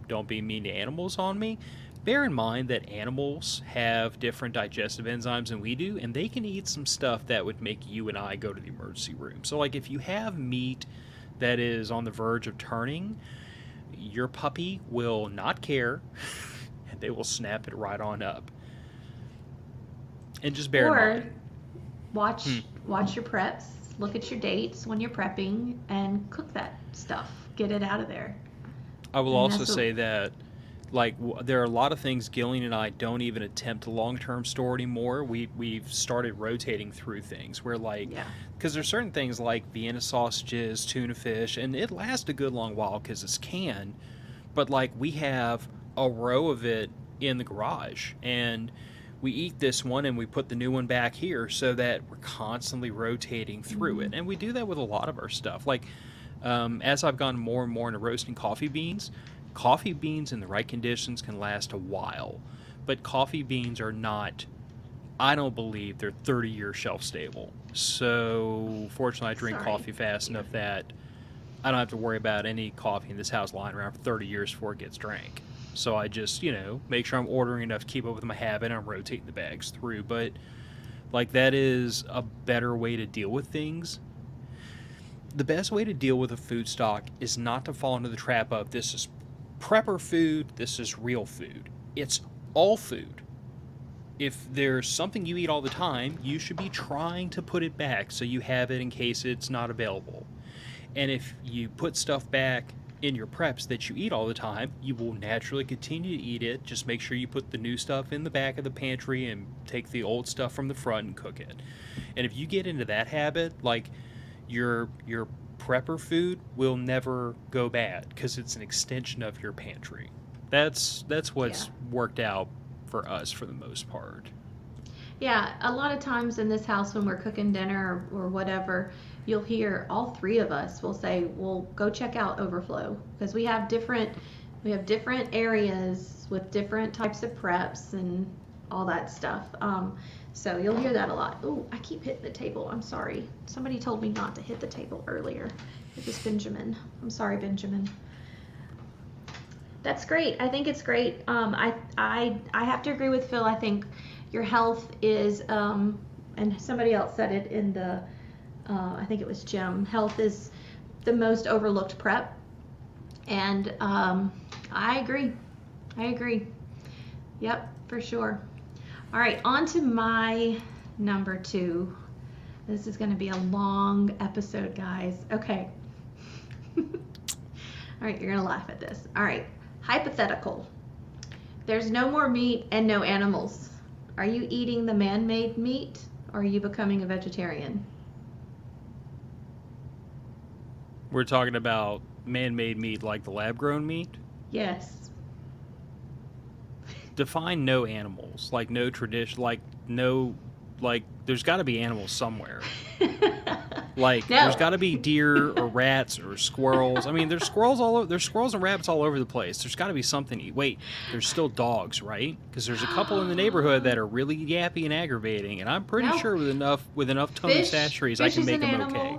don't be mean to animals on me, bear in mind that animals have different digestive enzymes than we do, and they can eat some stuff that would make you and I go to the emergency room. So like if you have meat that is on the verge of turning, your puppy will not care, and they will snap it right on up. And just bear in mind. Watch your preps, look at your dates when you're prepping, and cook that stuff. Get it out of there. I will also say that like there are a lot of things Gillian and I don't even attempt to long-term store anymore. We've started rotating through things where because there's certain things like Vienna sausages, tuna fish, and it lasts a good long while because it's canned, but like we have a row of it in the garage, and we eat this one and we put the new one back here so that we're constantly rotating through it. And we do that with a lot of our stuff. Like as I've gone more and more into roasting coffee beans in the right conditions can last a while. But coffee beans are not I don't believe they're 30-year shelf stable. So, fortunately, I drink Sorry. coffee fast enough that I don't have to worry about any coffee in this house lying around for 30 years before it gets drank. So I just, make sure I'm ordering enough to keep up with my habit and I'm rotating the bags through. But, like, that is a better way to deal with things. The best way to deal with a food stock is not to fall into the trap of this is prepper food, this is real food. It's all food. If there's something you eat all the time, you should be trying to put it back so you have it in case it's not available. And if you put stuff back in your preps that you eat all the time, you will naturally continue to eat it. Just make sure you put the new stuff in the back of the pantry and take the old stuff from the front and cook it. And if you get into that habit, like your prepper food will never go bad because it's an extension of your pantry. That's what's worked out for us for the most part. Yeah, a lot of times in this house when we're cooking dinner or whatever, you'll hear all three of us will say, "Well, go check out overflow," because we have different areas with different types of preps and all that stuff. So you'll hear that a lot. Oh, I keep hitting the table. I'm sorry. Somebody told me not to hit the table earlier. It was Benjamin. I'm sorry, Benjamin. That's great. I think it's great. I have to agree with Phil. I think your health is, and somebody else said it in the, I think it was Jim. Health is the most overlooked prep, and I agree. Yep, for sure. All right, on to my number 2. This is going to be a long episode, guys. Okay. All right, you're going to laugh at this. All right. Hypothetical. There's no more meat and no animals. Are you eating the man-made meat or are you becoming a vegetarian? We're talking about man-made meat like the lab-grown meat? Yes. Define no animals. Like no tradition, like no, like there's got to be animals somewhere. Like, No. There's got to be deer or rats or squirrels. I mean, there's squirrels there's squirrels and rabbits all over the place. There's got to be something to eat. Wait, there's still dogs, right? Because there's a couple in the neighborhood that are really yappy and aggravating, and I'm pretty sure with enough Tony Chachere's, I can make them okay.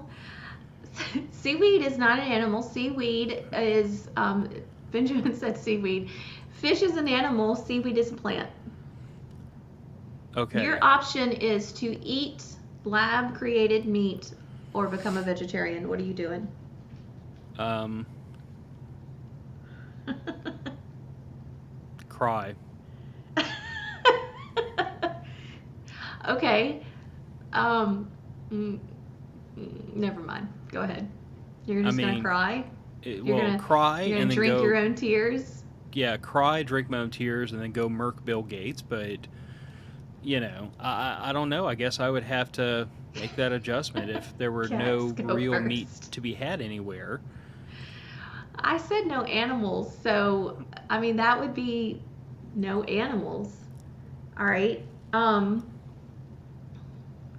Seaweed is not an animal. Seaweed is, Benjamin said seaweed. Fish is an animal. Seaweed is a plant. Okay. Your option is to eat lab-created meat or become a vegetarian. What are you doing? Cry. Okay. Never mind. Go ahead. You're just gonna cry. Cry you're gonna and then drink go, your own tears. Yeah, cry, drink my own tears, and then go murk Bill Gates. But I don't know. I guess I would have to make that adjustment if there were no real meat to be had anywhere. I said no animals, so I mean that would be no animals. All right.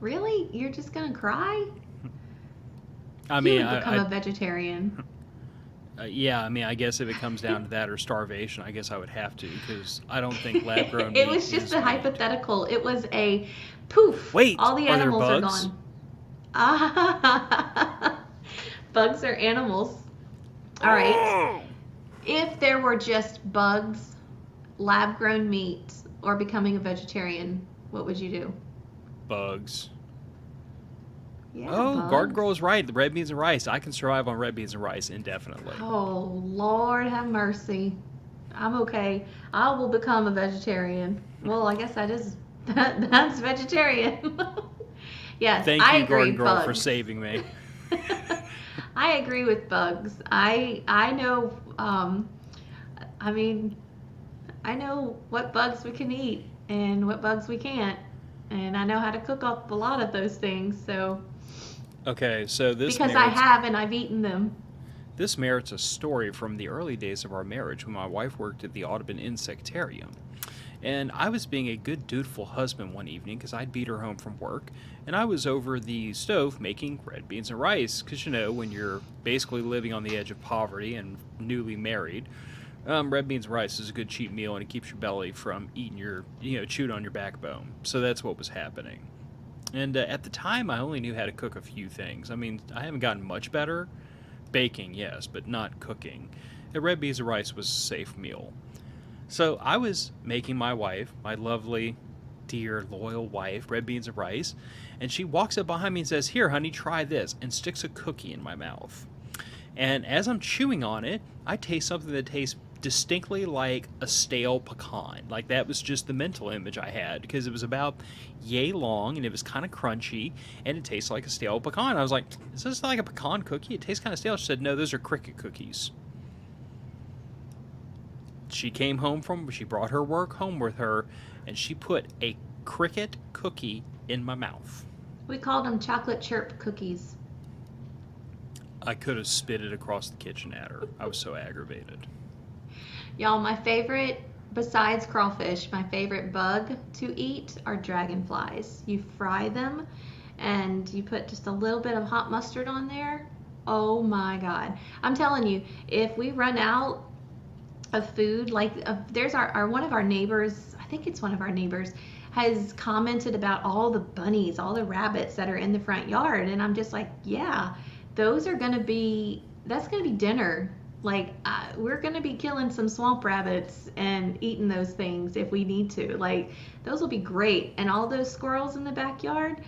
Really? You're just gonna cry? I mean, you would become a vegetarian. Yeah, I mean, I guess if it comes down to that or starvation, I guess I would have to because I don't think lab-grown meat It was just a hypothetical. It was a poof. Wait, all the animals are are gone. Ah, bugs are animals. All right. If there were just bugs, lab-grown meat, or becoming a vegetarian, what would you do? Bugs. Yeah, bugs. Garden Girl is right. The red beans and rice. I can survive on red beans and rice indefinitely. Oh, Lord have mercy. I'm okay. I will become a vegetarian. Well, I guess that's vegetarian. Yes, Thank I you, agree. Garden Girl, bugs. for saving me. I agree with bugs. I know. I mean, I know what bugs we can eat and what bugs we can't, and I know how to cook up a lot of those things. So. Okay, so this because I have and I've eaten them. This merits a story from the early days of our marriage when my wife worked at the Audubon Insectarium. And I was being a good, dutiful husband one evening because I'd beat her home from work, and I was over the stove making red beans and rice because, when you're basically living on the edge of poverty and newly married, Red beans and rice is a good cheap meal, and it keeps your belly from eating chewing on your backbone. So that's what was happening. And at the time, I only knew how to cook a few things. I mean, I haven't gotten much better. Baking, yes, but not cooking. And red beans and rice was a safe meal. So I was making my wife, my lovely, dear, loyal wife, red beans and rice, and she walks up behind me and says, "Here, honey, try this," and sticks a cookie in my mouth. And as I'm chewing on it, I taste something that tastes distinctly like a stale pecan. Like, that was just the mental image I had, because it was about yay long and it was kind of crunchy and it tastes like a stale pecan. I was like, "Is this like a pecan cookie? It tastes kind of stale." She said, "No, those are cricket cookies." She brought her work home with her, and she put a cricket cookie in my mouth. We called them chocolate chirp cookies. I could have spit it across the kitchen at her. I was so aggravated. Y'all, my favorite, besides crawfish, my favorite bug to eat are dragonflies. You fry them and you put just a little bit of hot mustard on there. Oh my God. I'm telling you, if we run out of food, like there's our one of our neighbors, I think it's one of our neighbors, has commented about all the bunnies, all the rabbits that are in the front yard. And I'm just like, yeah, that's going to be dinner. Like, we're going to be killing some swamp rabbits and eating those things if we need to. Like, those will be great. And all those squirrels in the backyard,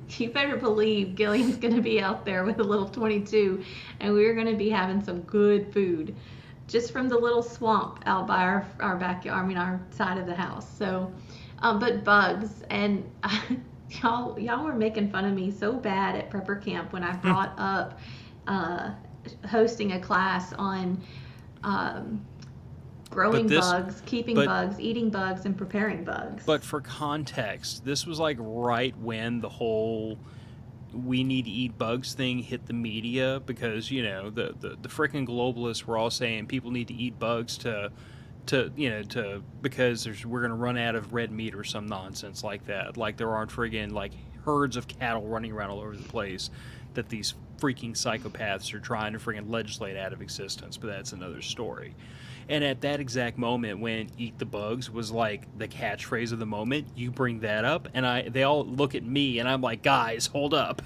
you better believe Gillian's going to be out there with a little 22, and we're going to be having some good food just from the little swamp out by our backyard, I mean, our side of the house. So, but bugs, and y'all were making fun of me so bad at prepper camp when I brought up hosting a class on growing bugs, keeping bugs, eating bugs, and preparing bugs. But for context, this was like right when the whole "we need to eat bugs" thing hit the media, because the freaking globalists were all saying people need to eat bugs because we're gonna run out of red meat or some nonsense like that. Like, there aren't friggin' like herds of cattle running around all over the place that these freaking psychopaths are trying to freaking legislate out of existence. But that's another story. And at that exact moment, when "eat the bugs" was like the catchphrase of the moment, you bring that up, and they all look at me, and I'm like, "Guys, hold up."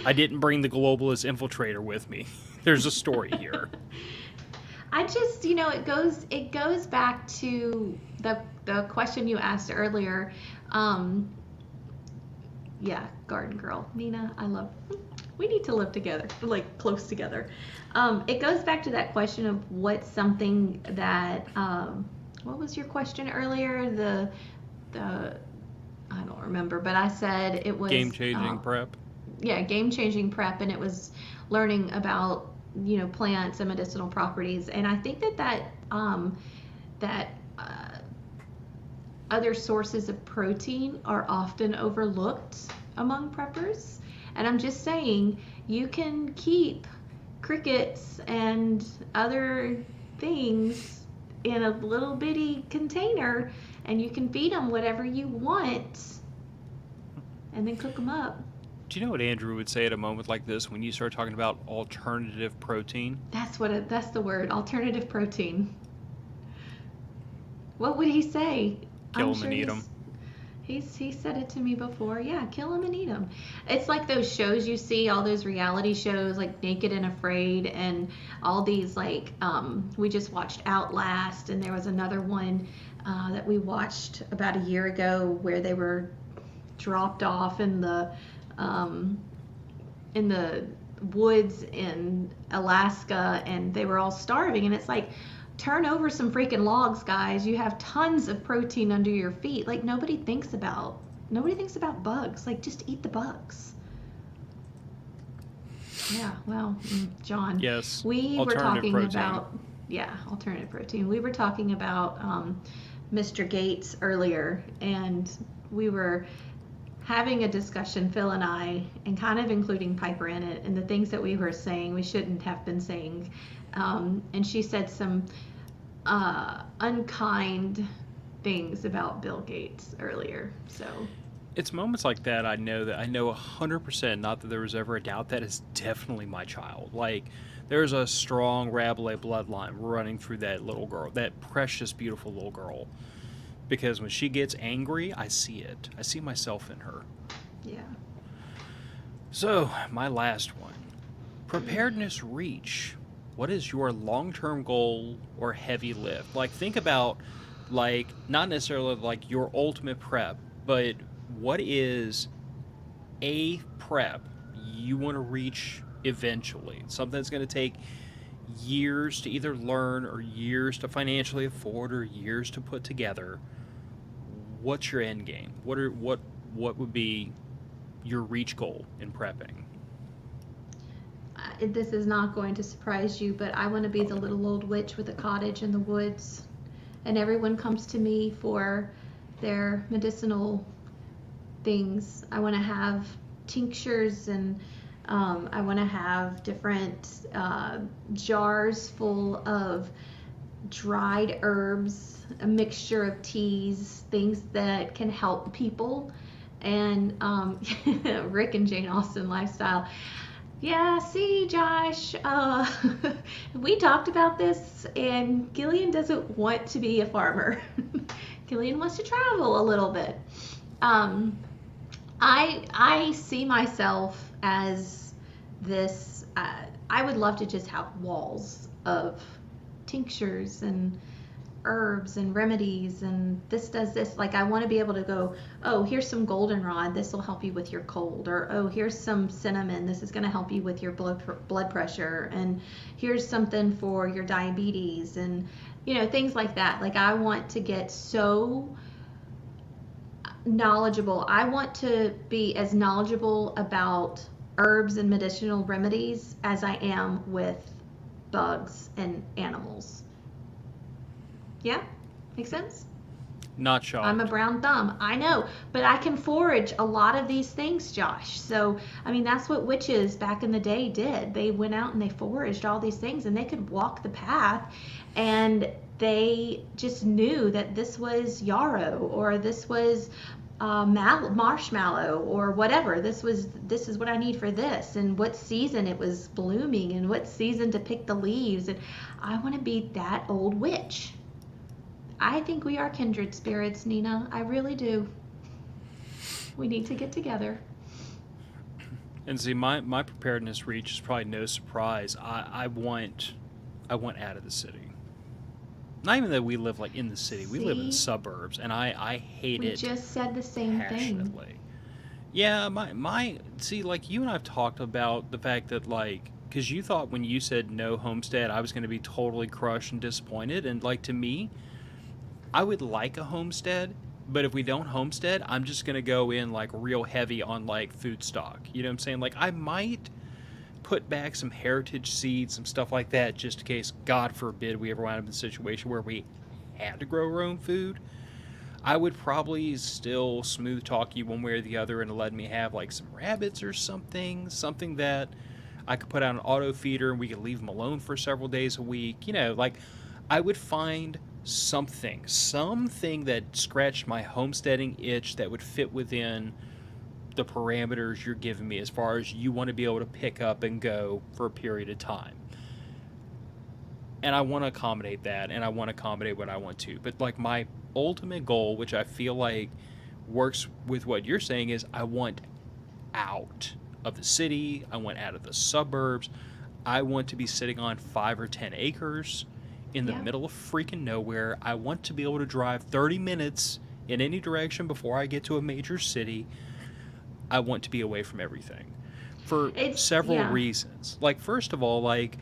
I didn't bring the globalist infiltrator with me. There's a story here. I just, it goes back to the question you asked earlier. Yeah, garden girl, Nina. We need to live together, like close together. It goes back to that question of what's something that, what was your question earlier? The I don't remember, but I said it was game-changing prep. Yeah, game-changing prep, and it was learning about plants and medicinal properties. And I think that other sources of protein are often overlooked among preppers. And I'm just saying, you can keep crickets and other things in a little bitty container, and you can feed them whatever you want and then cook them up. Do you know what Andrew would say at a moment like this when you start talking about alternative protein? That's the word, alternative protein. What would he say? Kill them and eat them. He said it to me before. Yeah, kill them and eat them. It's like those shows you see, all those reality shows like Naked and Afraid, and all these like, we just watched Outlast, and there was another one that we watched about a year ago where they were dropped off in the woods in Alaska, and they were all starving, and it's like, turn over some freaking logs, guys. You have tons of protein under your feet. Like, nobody thinks about bugs. Like, just eat the bugs. Yeah, well, John. Yes. We were talking about alternative protein. We were talking about Mr. Gates earlier, and we were having a discussion, Phil and I, and kind of including Piper in it, and the things that we were saying we shouldn't have been saying. And she said some unkind things about Bill Gates earlier. So it's moments like that I know 100%, not that there was ever a doubt, that is definitely my child. Like, there's a strong Rabelais bloodline running through that little girl, that precious, beautiful little girl. Because when she gets angry, I see it. I see myself in her. Yeah. So, my last one. Preparedness reach. What is your long-term goal or heavy lift? Like, think about, like, not necessarily like your ultimate prep, but what is a prep you want to reach eventually? Something that's going to take years to either learn or years to financially afford or years to put together. What's your end game? What would be your reach goal in prepping? This is not going to surprise you, but I want to be the little old witch with a cottage in the woods, and everyone comes to me for their medicinal things. I want to have tinctures, and I want to have different jars full of dried herbs, a mixture of teas, things that can help people. And Rick and Jane Austen lifestyle. Yeah, see, Josh, we talked about this, and Gillian doesn't want to be a farmer. Gillian wants to travel a little bit. I see myself as this. I would love to just have walls of tinctures and herbs and remedies, and this does this. Like, I want to be able to go, oh, here's some goldenrod, this will help you with your cold, or oh, here's some cinnamon, this is going to help you with your blood pressure, and here's something for your diabetes, and things like that. Like, I want to get so knowledgeable. I want to be as knowledgeable about herbs and medicinal remedies as I am with bugs and animals. Yeah? Make sense? Not shocked. I'm a brown thumb. I know. But I can forage a lot of these things, Josh. So, I mean, that's what witches back in the day did. They went out and they foraged all these things, and they could walk the path, and they just knew that this was yarrow, or this was marshmallow, or whatever. This is what I need for this, and what season it was blooming, and what season to pick the leaves. And I want to be that old witch. I think we are kindred spirits, Nina. I really do. We need to get together. And see, my preparedness reach is probably no surprise. I want out of the city. Not even that we live like in the city. We live in the suburbs, and I hate it. We just said the same passionately. thing. Yeah, my see, like, you and I've talked about the fact that, like, because you thought when you said no homestead, I was going to be totally crushed and disappointed, and, like, to me, I would like a homestead, but if we don't homestead, I'm just going to go in, like, real heavy on, like, food stock. You know what I'm saying? Like, I might put back some heritage seeds, some stuff like that, just in case, God forbid, we ever wind up in a situation where we had to grow our own food. I would probably still smooth talk you one way or the other and let me have, like, some rabbits or something that I could put out an auto feeder and we could leave them alone for several days a week. Like, I would find something that scratched my homesteading itch that would fit within the parameters you're giving me as far as you want to be able to pick up and go for a period of time. And I want to accommodate that, and I want to accommodate what I want to. But, like, my ultimate goal, which I feel like works with what you're saying, is I want out of the city. I want out of the suburbs. I want to be sitting on 5 or 10 acres in the middle of freaking nowhere. I want to be able to drive 30 minutes in any direction before I get to a major city. I want to be away from everything for several reasons. Like, first of all, like,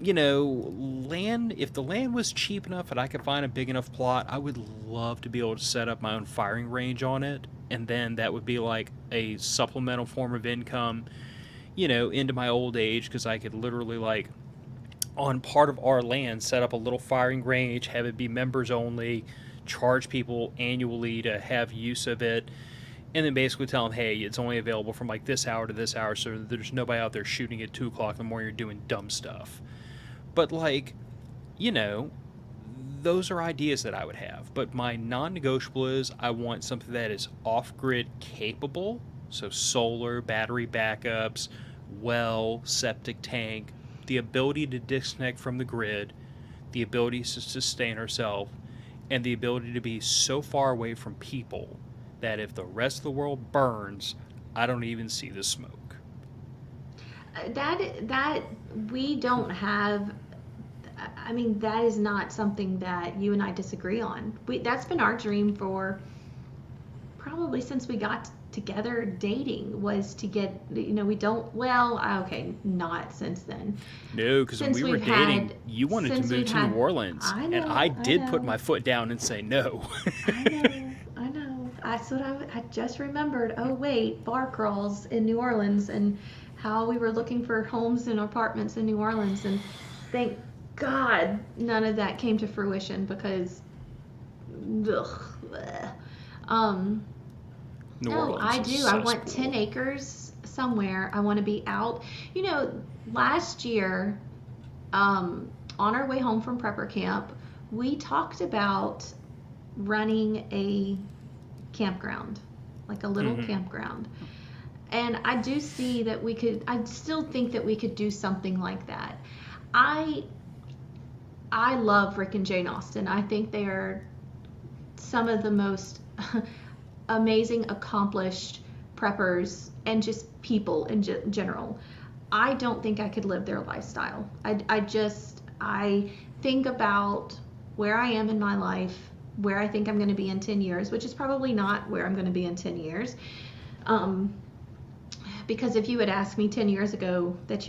land, if the land was cheap enough and I could find a big enough plot, I would love to be able to set up my own firing range on it. And then that would be like a supplemental form of income, into my old age, because I could literally, like, on part of our land, set up a little firing range, have it be members only, charge people annually to have use of it, and then basically tell them, hey, it's only available from, like, this hour to this hour, so there's nobody out there shooting at 2 o'clock in the morning or doing dumb stuff. But, like, those are ideas that I would have. But my non-negotiable is I want something that is off-grid capable, so solar, battery backups, well, septic tank, the ability to disconnect from the grid, the ability to sustain ourselves, and the ability to be so far away from people that if the rest of the world burns, I don't even see the smoke. That we don't have. I mean, that is not something that you and I disagree on. That's been our dream for probably since we got together dating, was to get, we don't, well, okay, not since then. No, because when Since we were we've dating, had, you wanted to since move we've to had, New Orleans, I and I know, I did put know, my foot down and say no. I know, I know. That's what I just remembered. Oh, wait, bar crawls in New Orleans and how we were looking for homes and apartments in New Orleans. And thank God none of that came to fruition because, ugh, bleh. um, New no, Orleans I is do. I want cesspool. 10 acres somewhere. I want to be out. You know, last year, on our way home from prepper camp, we talked about running a campground, like a little Hmm. campground. And I do see that I still think that we could do something like that. I I love Rick and Jane Austen. I think they are some of the most amazing, accomplished preppers and just people in general. I don't think I could live their lifestyle. I think about where I am in my life, where I think I'm going to be in 10 years, which is probably not where I'm going to be in 10 years. Um, because if you had asked me 10 years ago that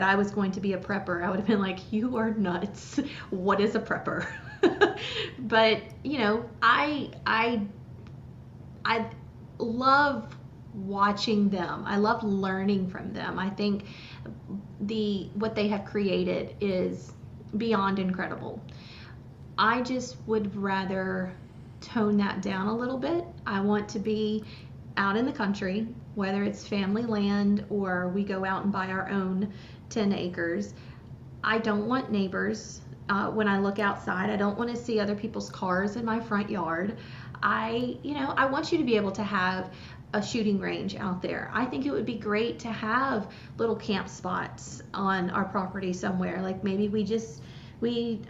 I was going to be a prepper, I would have been like, you are nuts. What is a prepper? But, I love watching them. I love learning from them. I think what they have created is beyond incredible. I just would rather tone that down a little bit. I want to be out in the country, whether it's family land or we go out and buy our own 10 acres. I don't want neighbors. When I look outside, I don't want to see other people's cars in my front yard. I want you to be able to have a shooting range out there. I think it would be great to have little camp spots on our property somewhere. Like maybe we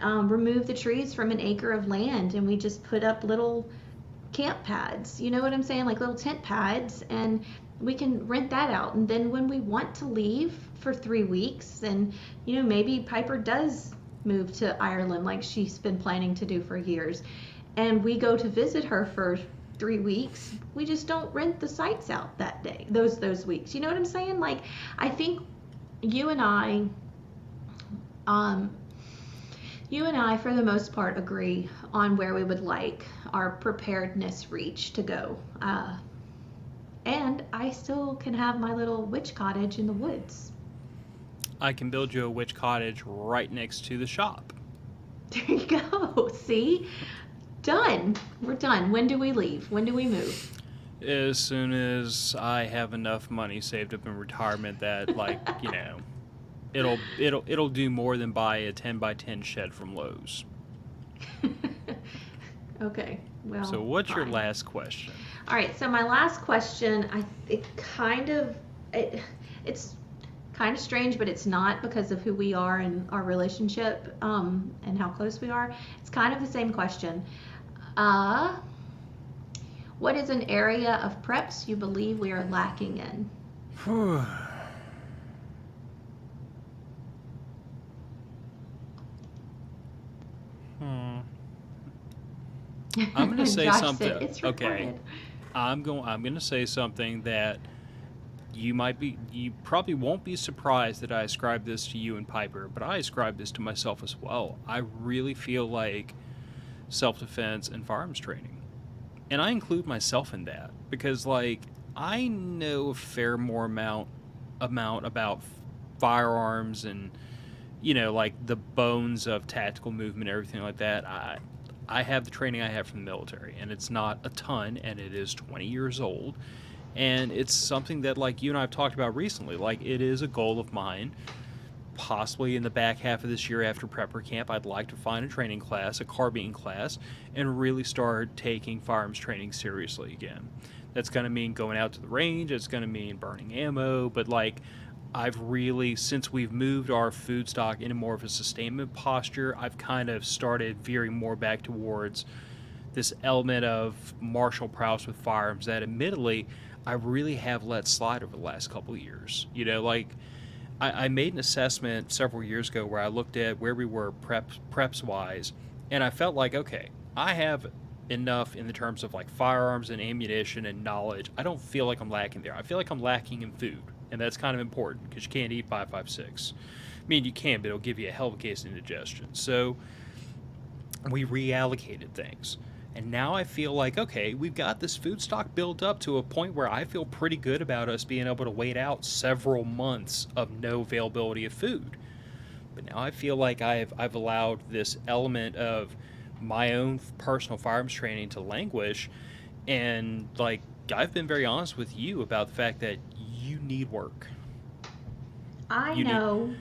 remove the trees from an acre of land and we just put up little camp pads. You know what I'm saying? Like little tent pads, and we can rent that out. And then when we want to leave for 3 weeks, and maybe Piper does move to Ireland like she's been planning to do for years, and we go to visit her for 3 weeks, we just don't rent the sites out that day, those weeks. You know what I'm saying? Like, I think you and I, um, for the most part, agree on where we would like our preparedness reach to go. And I still can have my little witch cottage in the woods. I can build you a witch cottage right next to the shop. There you go. See? Done. We're done. When do we leave? When do we move? As soon as I have enough money saved up in retirement that, like, it'll do more than buy a 10 by 10 shed from Lowe's. Okay. Well, So what's your fine. last question? All right. So my last question, it's kind of strange, but it's not, because of who we are and our relationship, and how close we are. It's kind of the same question. What is an area of preps you believe we are lacking in? Hmm. I'm gonna say Josh something. said it's Okay, recorded. I'm gonna say something that you probably won't be surprised that I ascribe this to you and Piper, but I ascribe this to myself as well. I really feel like self-defense and firearms training, and I include myself in that because, like, I know a fair more amount about firearms and like the bones of tactical movement, everything like that. I have the training I have from the military, and it's not a ton, and it is 20 years old, and it's something that, like, you and I have talked about recently. Like, it is a goal of mine. Possibly in the back half of this year after prepper camp, I'd like to find a training class, a carbine class, and really start taking firearms training seriously again. That's going to mean going out to the range. It's going to mean burning ammo, but, like, I've really, since we've moved our food stock into more of a sustainment posture, I've kind of started veering more back towards this element of martial prowess with firearms that admittedly I really have let slide over the last couple of years. You know, like I made an assessment several years ago where I looked at where we were preps wise, and I felt like, okay, I have enough in the terms of like firearms and ammunition and knowledge. I don't feel like I'm lacking there. I feel like I'm lacking in food, and that's kind of important because you can't eat 5.56. I mean, you can, but it'll give you a hell of a case of indigestion. So we reallocated things. And now I feel like, okay, we've got this food stock built up to a point where I feel pretty good about us being able to wait out several months of no availability of food. But now I feel like I've allowed this element of my own personal firearms training to languish, and like I've been very honest with you about the fact that you need work. I You need know.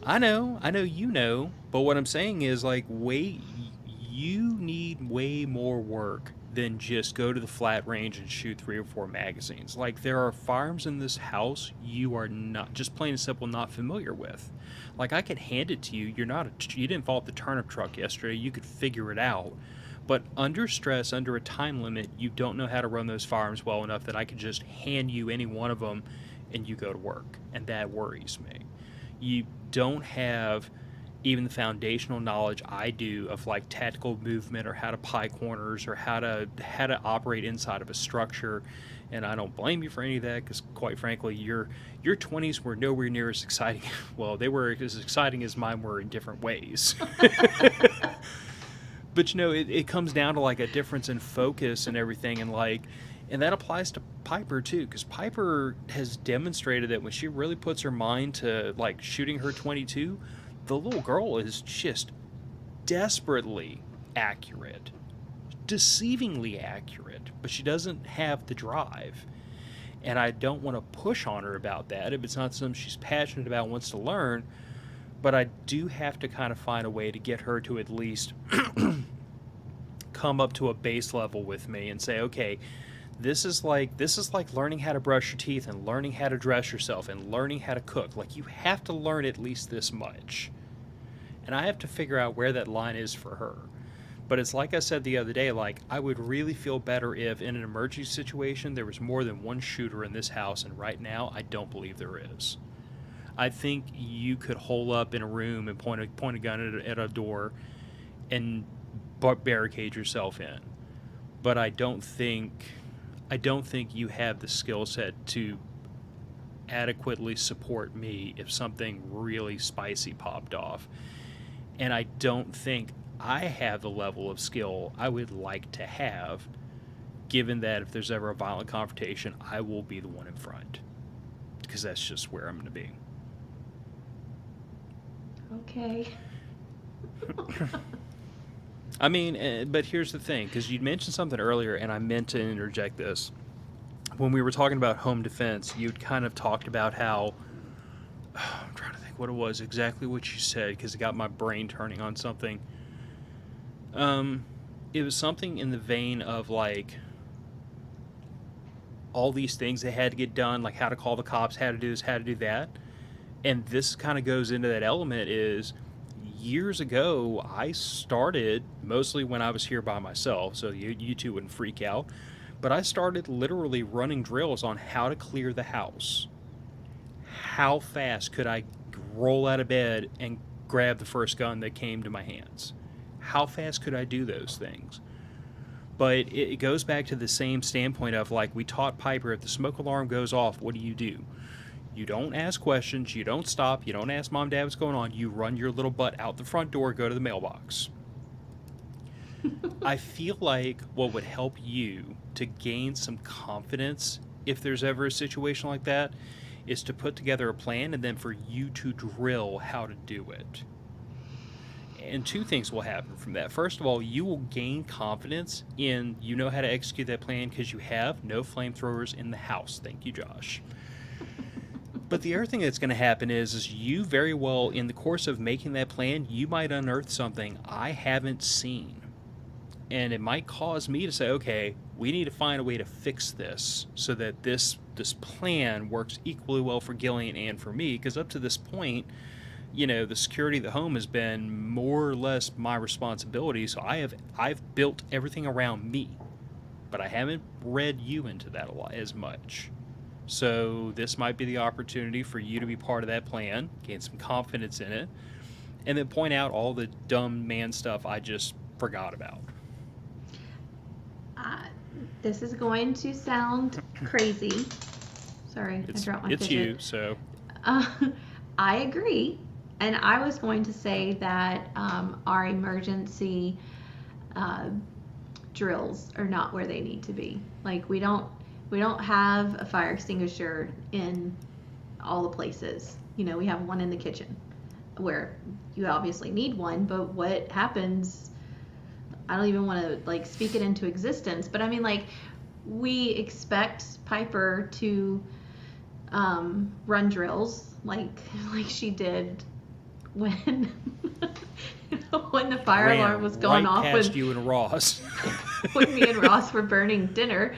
I know you know, but what I'm saying is like wait, you need way more work than just go to the flat range and shoot 3 or 4 magazines. Like there are firearms in this house you are not just plain and simple not familiar with. Like I could hand it to you. You didn't fall off the turnip truck yesterday. You could figure it out. But under stress, under a time limit, you don't know how to run those firearms well enough that I could just hand you any one of them and you go to work. And that worries me. You don't have even the foundational knowledge I do of like tactical movement or how to pie corners or how to operate inside of a structure. And I don't blame you for any of that because quite frankly your 20s were nowhere near as exciting. Well, they were as exciting as mine were in different ways. But you know, it comes down to like a difference in focus and everything, and like, and that applies to Piper too, because Piper has demonstrated that when she really puts her mind to like shooting her 22, the little girl is just desperately accurate, deceivingly accurate, but she doesn't have the drive. And I don't want to push on her about that if it's not something she's passionate about, wants to learn. But I do have to kind of find a way to get her to at least come up to a base level with me and say, okay, this is like learning how to brush your teeth and learning how to dress yourself and learning how to cook. Like you have to learn at least this much. And I have to figure out where that line is for her. But it's like I said the other day, like I would really feel better if in an emergency situation there was more than one shooter in this house, and right now I don't believe there is. I think you could hole up in a room and point a gun at a door and barricade yourself in. But I don't think you have the skill set to adequately support me if something really spicy popped off. And I don't think I have the level of skill I would like to have, given that if there's ever a violent confrontation, I will be the one in front. Because that's just where I'm going to be. Okay. I mean, but here's the thing, because you mentioned something earlier, and I meant to interject this. When we were talking about home defense, you'd kind of talked about how, I'm trying to think what it was, exactly what you said, because it got my brain turning on something. It was something in the vein of, like, all these things that had to get done, like how to call the cops, how to do this, how to do that. And this kind of goes into that element is, years ago, I started, mostly when I was here by myself, so you two wouldn't freak out, but I started literally running drills on how to clear the house. How fast could I roll out of bed and grab the first gun that came to my hands? How fast could I do those things? But it goes back to the same standpoint of, like, we taught Piper, if the smoke alarm goes off, what do? You don't ask questions, you don't stop, you don't ask mom, dad what's going on, you run your little butt out the front door, go to the mailbox. I feel like what would help you to gain some confidence if there's ever a situation like that is to put together a plan and then for you to drill how to do it. And two things will happen from that. First of all, you will gain confidence in you know how to execute that plan because you have no flamethrowers in the house. Thank you, Josh. But the other thing that's going to happen is you very well, in the course of making that plan, you might unearth something I haven't seen. And it might cause me to say, okay, we need to find a way to fix this so that this this plan works equally well for Gillian and for me, because up to this point, the security of the home has been more or less my responsibility. So I've built everything around me, but I haven't read you into that a lot as much. So this might be the opportunity for you to be part of that plan, gain some confidence in it, and then point out all the dumb man stuff I just forgot about. This is going to sound crazy. Sorry, I dropped my It's fidget. you, so. I agree. And I was going to say that our emergency drills are not where they need to be. Like we don't have a fire extinguisher in all the places. We have one in the kitchen where you obviously need one, but what happens, I don't even want to speak it into existence, but I mean we expect Piper to run drills like she did when when the fire alarm was going off past you and Ross. when me and Ross were burning dinner.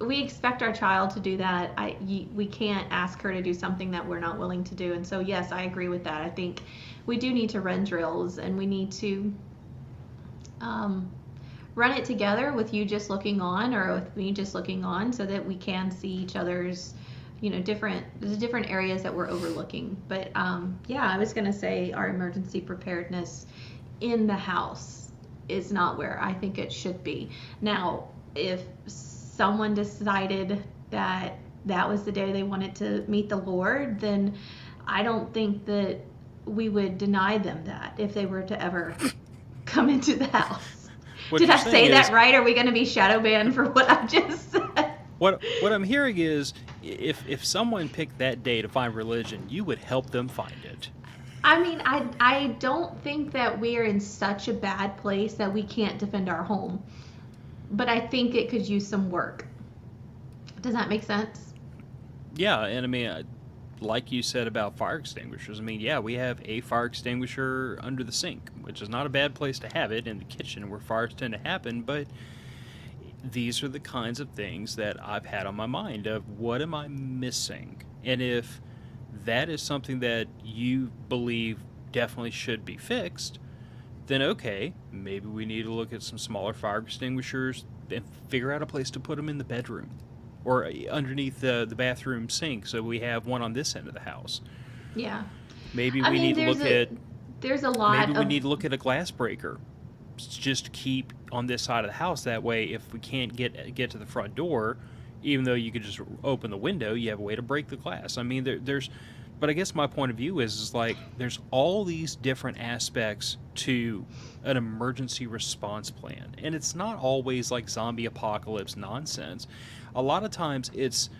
We expect our child to do that. We can't ask her to do something that we're not willing to do. And so, yes, I agree with that. I think we do need to run drills, and we need to run it together with you just looking on, or with me just looking on, so that we can see each other's, different areas that we're overlooking. But I was going to say our emergency preparedness in the house is not where I think it should be. Now, if someone decided that was the day they wanted to meet the Lord, then I don't think that we would deny them that if they were to ever come into the house. Did I say that right? Are we going to be shadow banned for what I just said? What I'm hearing is, if someone picked that day to find religion, you would help them find it. I mean, I don't think that we are in such a bad place that we can't defend our home. But I think it could use some work. Does that make sense? Yeah, and I mean, like you said about fire extinguishers, I mean, yeah, we have a fire extinguisher under the sink, which is not a bad place to have it, in the kitchen where fires tend to happen, but these are the kinds of things that I've had on my mind of what am I missing? And if that is something that you believe definitely should be fixed, then okay, maybe we need to look at some smaller fire extinguishers and figure out a place to put them in the bedroom or underneath the bathroom sink, so we have one on this end of the house. Yeah. Maybe we need to look at... There's a lot Maybe we need to look at a glass breaker. Just keep on this side of the house. That way, if we can't get to the front door, even though you could just open the window, you have a way to break the glass. I mean, there's... But I guess my point of view is there's all these different aspects to an emergency response plan. And it's not always like zombie apocalypse nonsense. A lot of times it's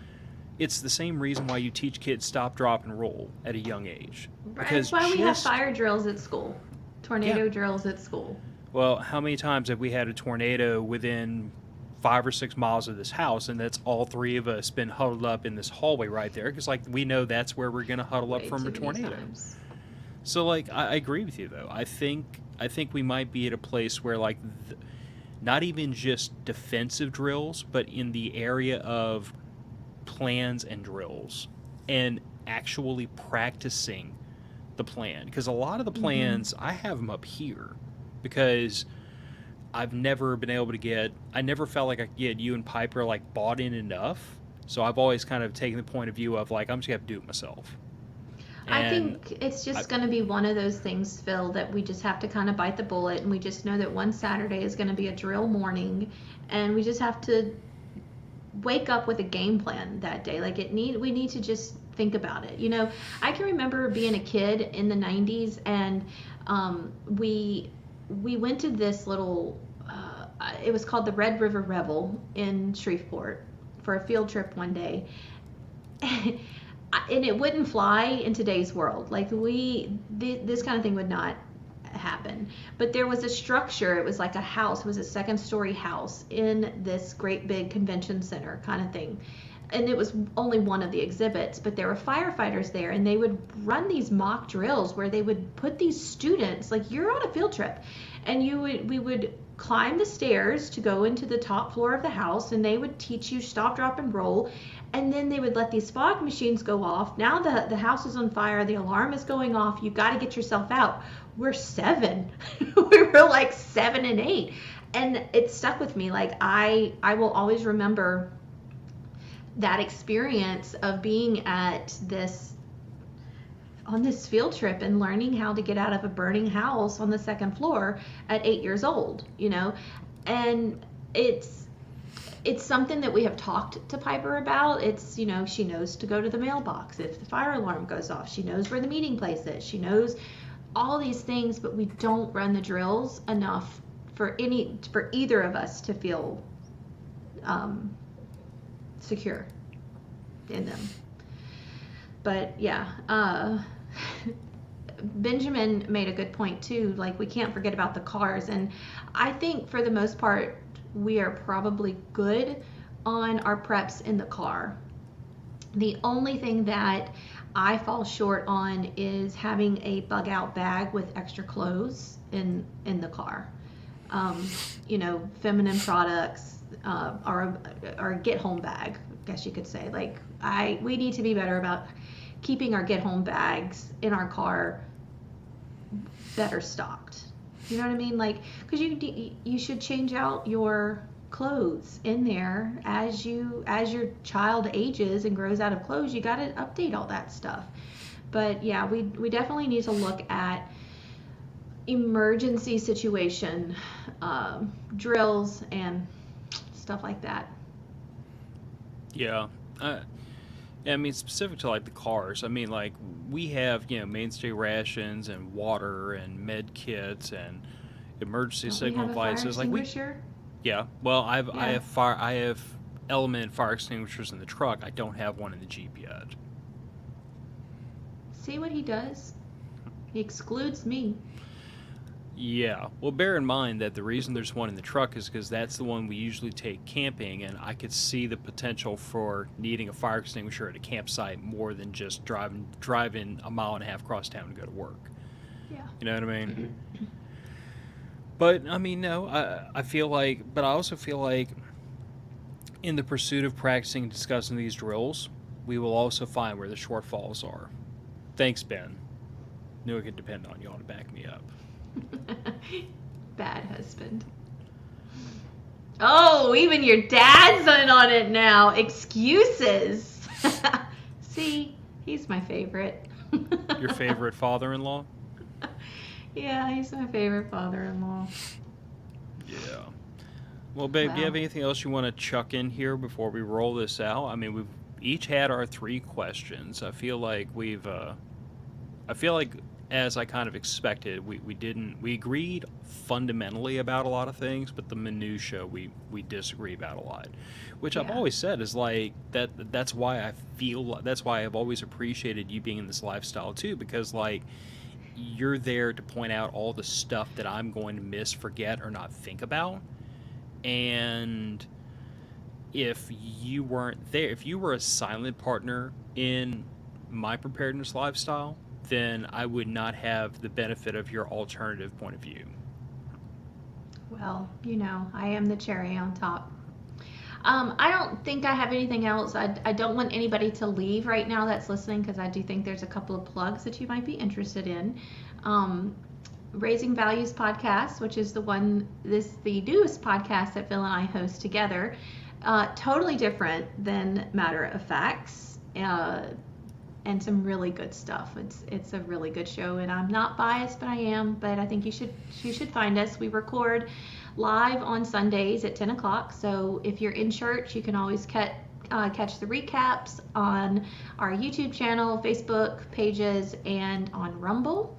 the same reason why you teach kids stop, drop, and roll at a young age. Because that's why we have fire drills at school, tornado drills at school. Well, how many times have we had a tornado within 5 or 6 miles of this house, and that's all three of us been huddled up in this hallway right there, because we know that's where we're going to huddle up from a tornado. So I agree with you, though. I think we might be at a place where not even just defensive drills, but in the area of plans and drills and actually practicing the plan, because a lot of the plans I have them up here because I've never been able to get... I never felt like I could get you and Piper bought in enough. So I've always kind of taken the point of view of I'm just going to have to do it myself. I think it's just going to be one of those things, Phil, that we just have to kind of bite the bullet, and we just know that one Saturday is going to be a drill morning, and we just have to wake up with a game plan that day. We need to just think about it. I can remember being a kid in the 90s, and we went to this little, it was called the Red River Revel in Shreveport for a field trip one day. And it wouldn't fly in today's world. This kind of thing would not happen. But there was a structure, it was like a house, it was a 2nd-story house in this great big convention center kind of thing. And it was only one of the exhibits, but there were firefighters there, and they would run these mock drills where they would put these students, you're on a field trip, and we would climb the stairs to go into the top floor of the house, and they would teach you stop, drop, and roll. And then they would let these fog machines go off. Now the house is on fire, the alarm is going off, you got to get yourself out. We're 7. We were like 7 and 8. And it stuck with me. Like I will always remember that experience of being on this field trip and learning how to get out of a burning house on the 2nd floor at 8 years old, and it's something that we have talked to Piper about. It's, she knows to go to the mailbox if the fire alarm goes off. She knows where the meeting place is. She knows all these things, but we don't run the drills enough for either of us to feel secure in them. But yeah, Benjamin made a good point too. Like, we can't forget about the cars, and I think for the most part we are probably good on our preps in the car. The only thing that I fall short on is having a bug out bag with extra clothes in the car. Feminine products, or get home bag, I guess you could say. Like, we need to be better about keeping our get home bags in our car better stocked. You know what I mean? Like, because you should change out your clothes in there as your child ages and grows out of clothes. You got to update all that stuff. But yeah, we definitely need to look at emergency situation drills and stuff like that. Yeah. I mean, specific to like the cars, I mean, like, we have, mainstay rations and water and med kits and emergency signal devices. Like, yeah. Well, I have element fire extinguishers in the truck. I don't have one in the Jeep yet. See what he does? He excludes me. Yeah. Well, bear in mind that the reason there's one in the truck is because that's the one we usually take camping, and I could see the potential for needing a fire extinguisher at a campsite more than just driving 1.5 miles across town to go to work. Yeah. You know what I mean? But, I mean, no, I also feel like in the pursuit of practicing and discussing these drills, we will also find where the shortfalls are. Thanks, Ben. Knew I could depend on y'all to back me up. Bad husband. Oh, even your dad's in on it now. Excuses. See, he's my favorite. Your favorite father-in-law? Yeah, he's my favorite father-in-law. Yeah. Well, babe, do you have anything else you want to chuck in here before we roll this out? I mean, we've each had our 3 questions. I feel like as I kind of expected, we agreed fundamentally about a lot of things, but the minutia we disagree about a lot, which I've always said is like that's why I've always appreciated you being in this lifestyle too, because like you're there to point out all the stuff that I'm going to miss, forget, or not think about. And if you weren't there, if you were a silent partner in my preparedness lifestyle, then I would not have the benefit of your alternative point of view. Well, I am the cherry on top. I don't think I have anything else. I don't want anybody to leave right now that's listening, because I do think there's a couple of plugs that you might be interested in. Raising Values podcast, which is the newest podcast that Phil and I host together. Totally different than Matter of Facts. And some really good stuff. It's a really good show, and I'm not biased, but I am. But I think you should find us. We record live on Sundays at 10 o'clock. So if you're in church, you can always catch the recaps on our YouTube channel, Facebook pages, and on Rumble.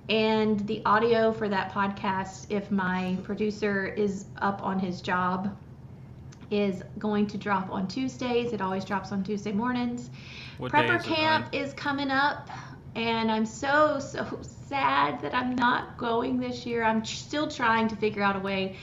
And the audio for that podcast, if my producer is up on his job, is going to drop on Tuesdays. It always drops on Tuesday mornings. Prepper camp is coming up, and I'm so sad that I'm not going this year. I'm still trying to figure out a way.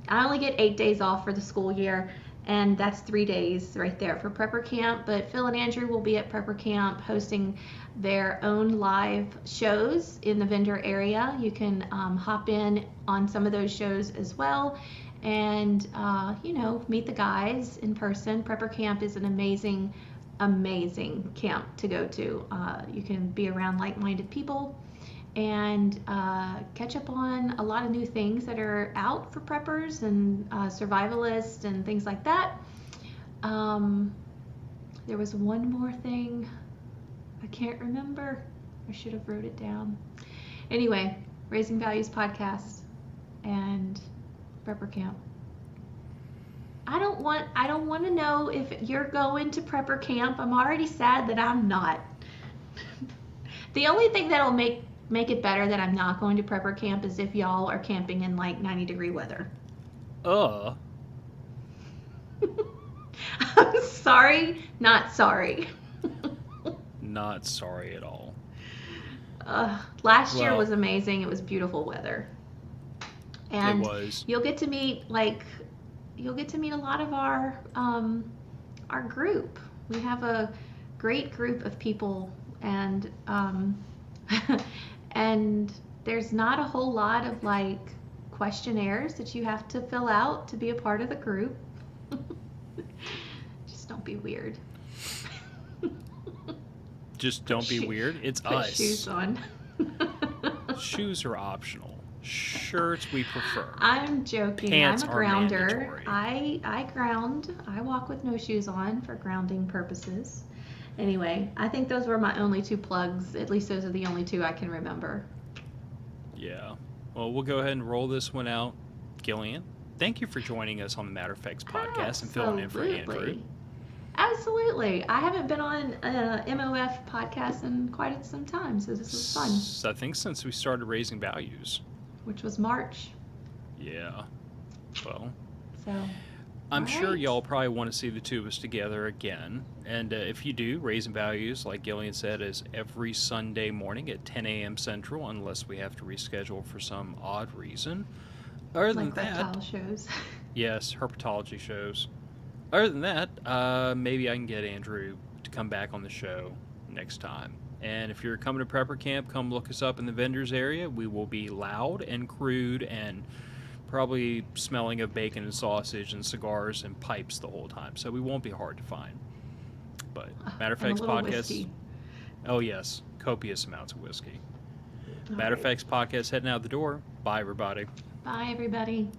I only get 8 days off for the school year, And that's 3 days right there for Prepper Camp. But Phil and Andrew will be at Prepper Camp hosting their own live shows in the vendor area. You can hop in on some of those shows as well and, meet the guys in person. Prepper Camp is an amazing, amazing camp to go to. You can be around like-minded people and catch up on a lot of new things that are out for preppers and survivalists and things like that. There was one more thing. I can't remember. I should have wrote it down. Anyway, Raising Values podcast and Prepper Camp. I don't want to know if you're going to Prepper Camp. I'm already sad that I'm not. The only thing that'll make it better that I'm not going to Prepper Camp is if y'all are camping in like 90-degree weather. I'm sorry, not sorry. not sorry at all. Last year was amazing. It was beautiful weather. And it was. You'll get to meet a lot of our group. We have a great group of people, and and there's not a whole lot of like questionnaires that you have to fill out to be a part of the group. Just don't be weird. Just don't be weird. It's Put us. Shoes on. Shoes are optional. Shirts we prefer. I'm joking. Pants I'm a are grounder. mandatory. I ground. I walk with no shoes on for grounding purposes. Anyway, I think those were my only 2 plugs. At least those are the only 2 I can remember. Yeah. Well, we'll go ahead and roll this one out. Gillian, thank you for joining us on the Matter Effects podcast and filling in for Andrew. Absolutely. I haven't been on a MOF podcast in quite some time, so this was fun. I think since we started Raising Values. Which was March. Yeah. Well. So. I'm sure y'all probably want to see the 2 of us together again. And if you do, Raising Values, like Gillian said, is every Sunday morning at 10 a.m. Central, unless we have to reschedule for some odd reason. Other than that, reptile shows. Yes, herpetology shows. Other than that, maybe I can get Andrew to come back on the show next time. And if you're coming to Prepper Camp, come look us up in the vendors area. We will be loud and crude and probably smelling of bacon and sausage and cigars and pipes the whole time. So we won't be hard to find. But Matter of Facts podcast. Whiskey. Oh yes, copious amounts of whiskey. All Matter of right. Facts podcast heading out the door. Bye everybody. Bye everybody.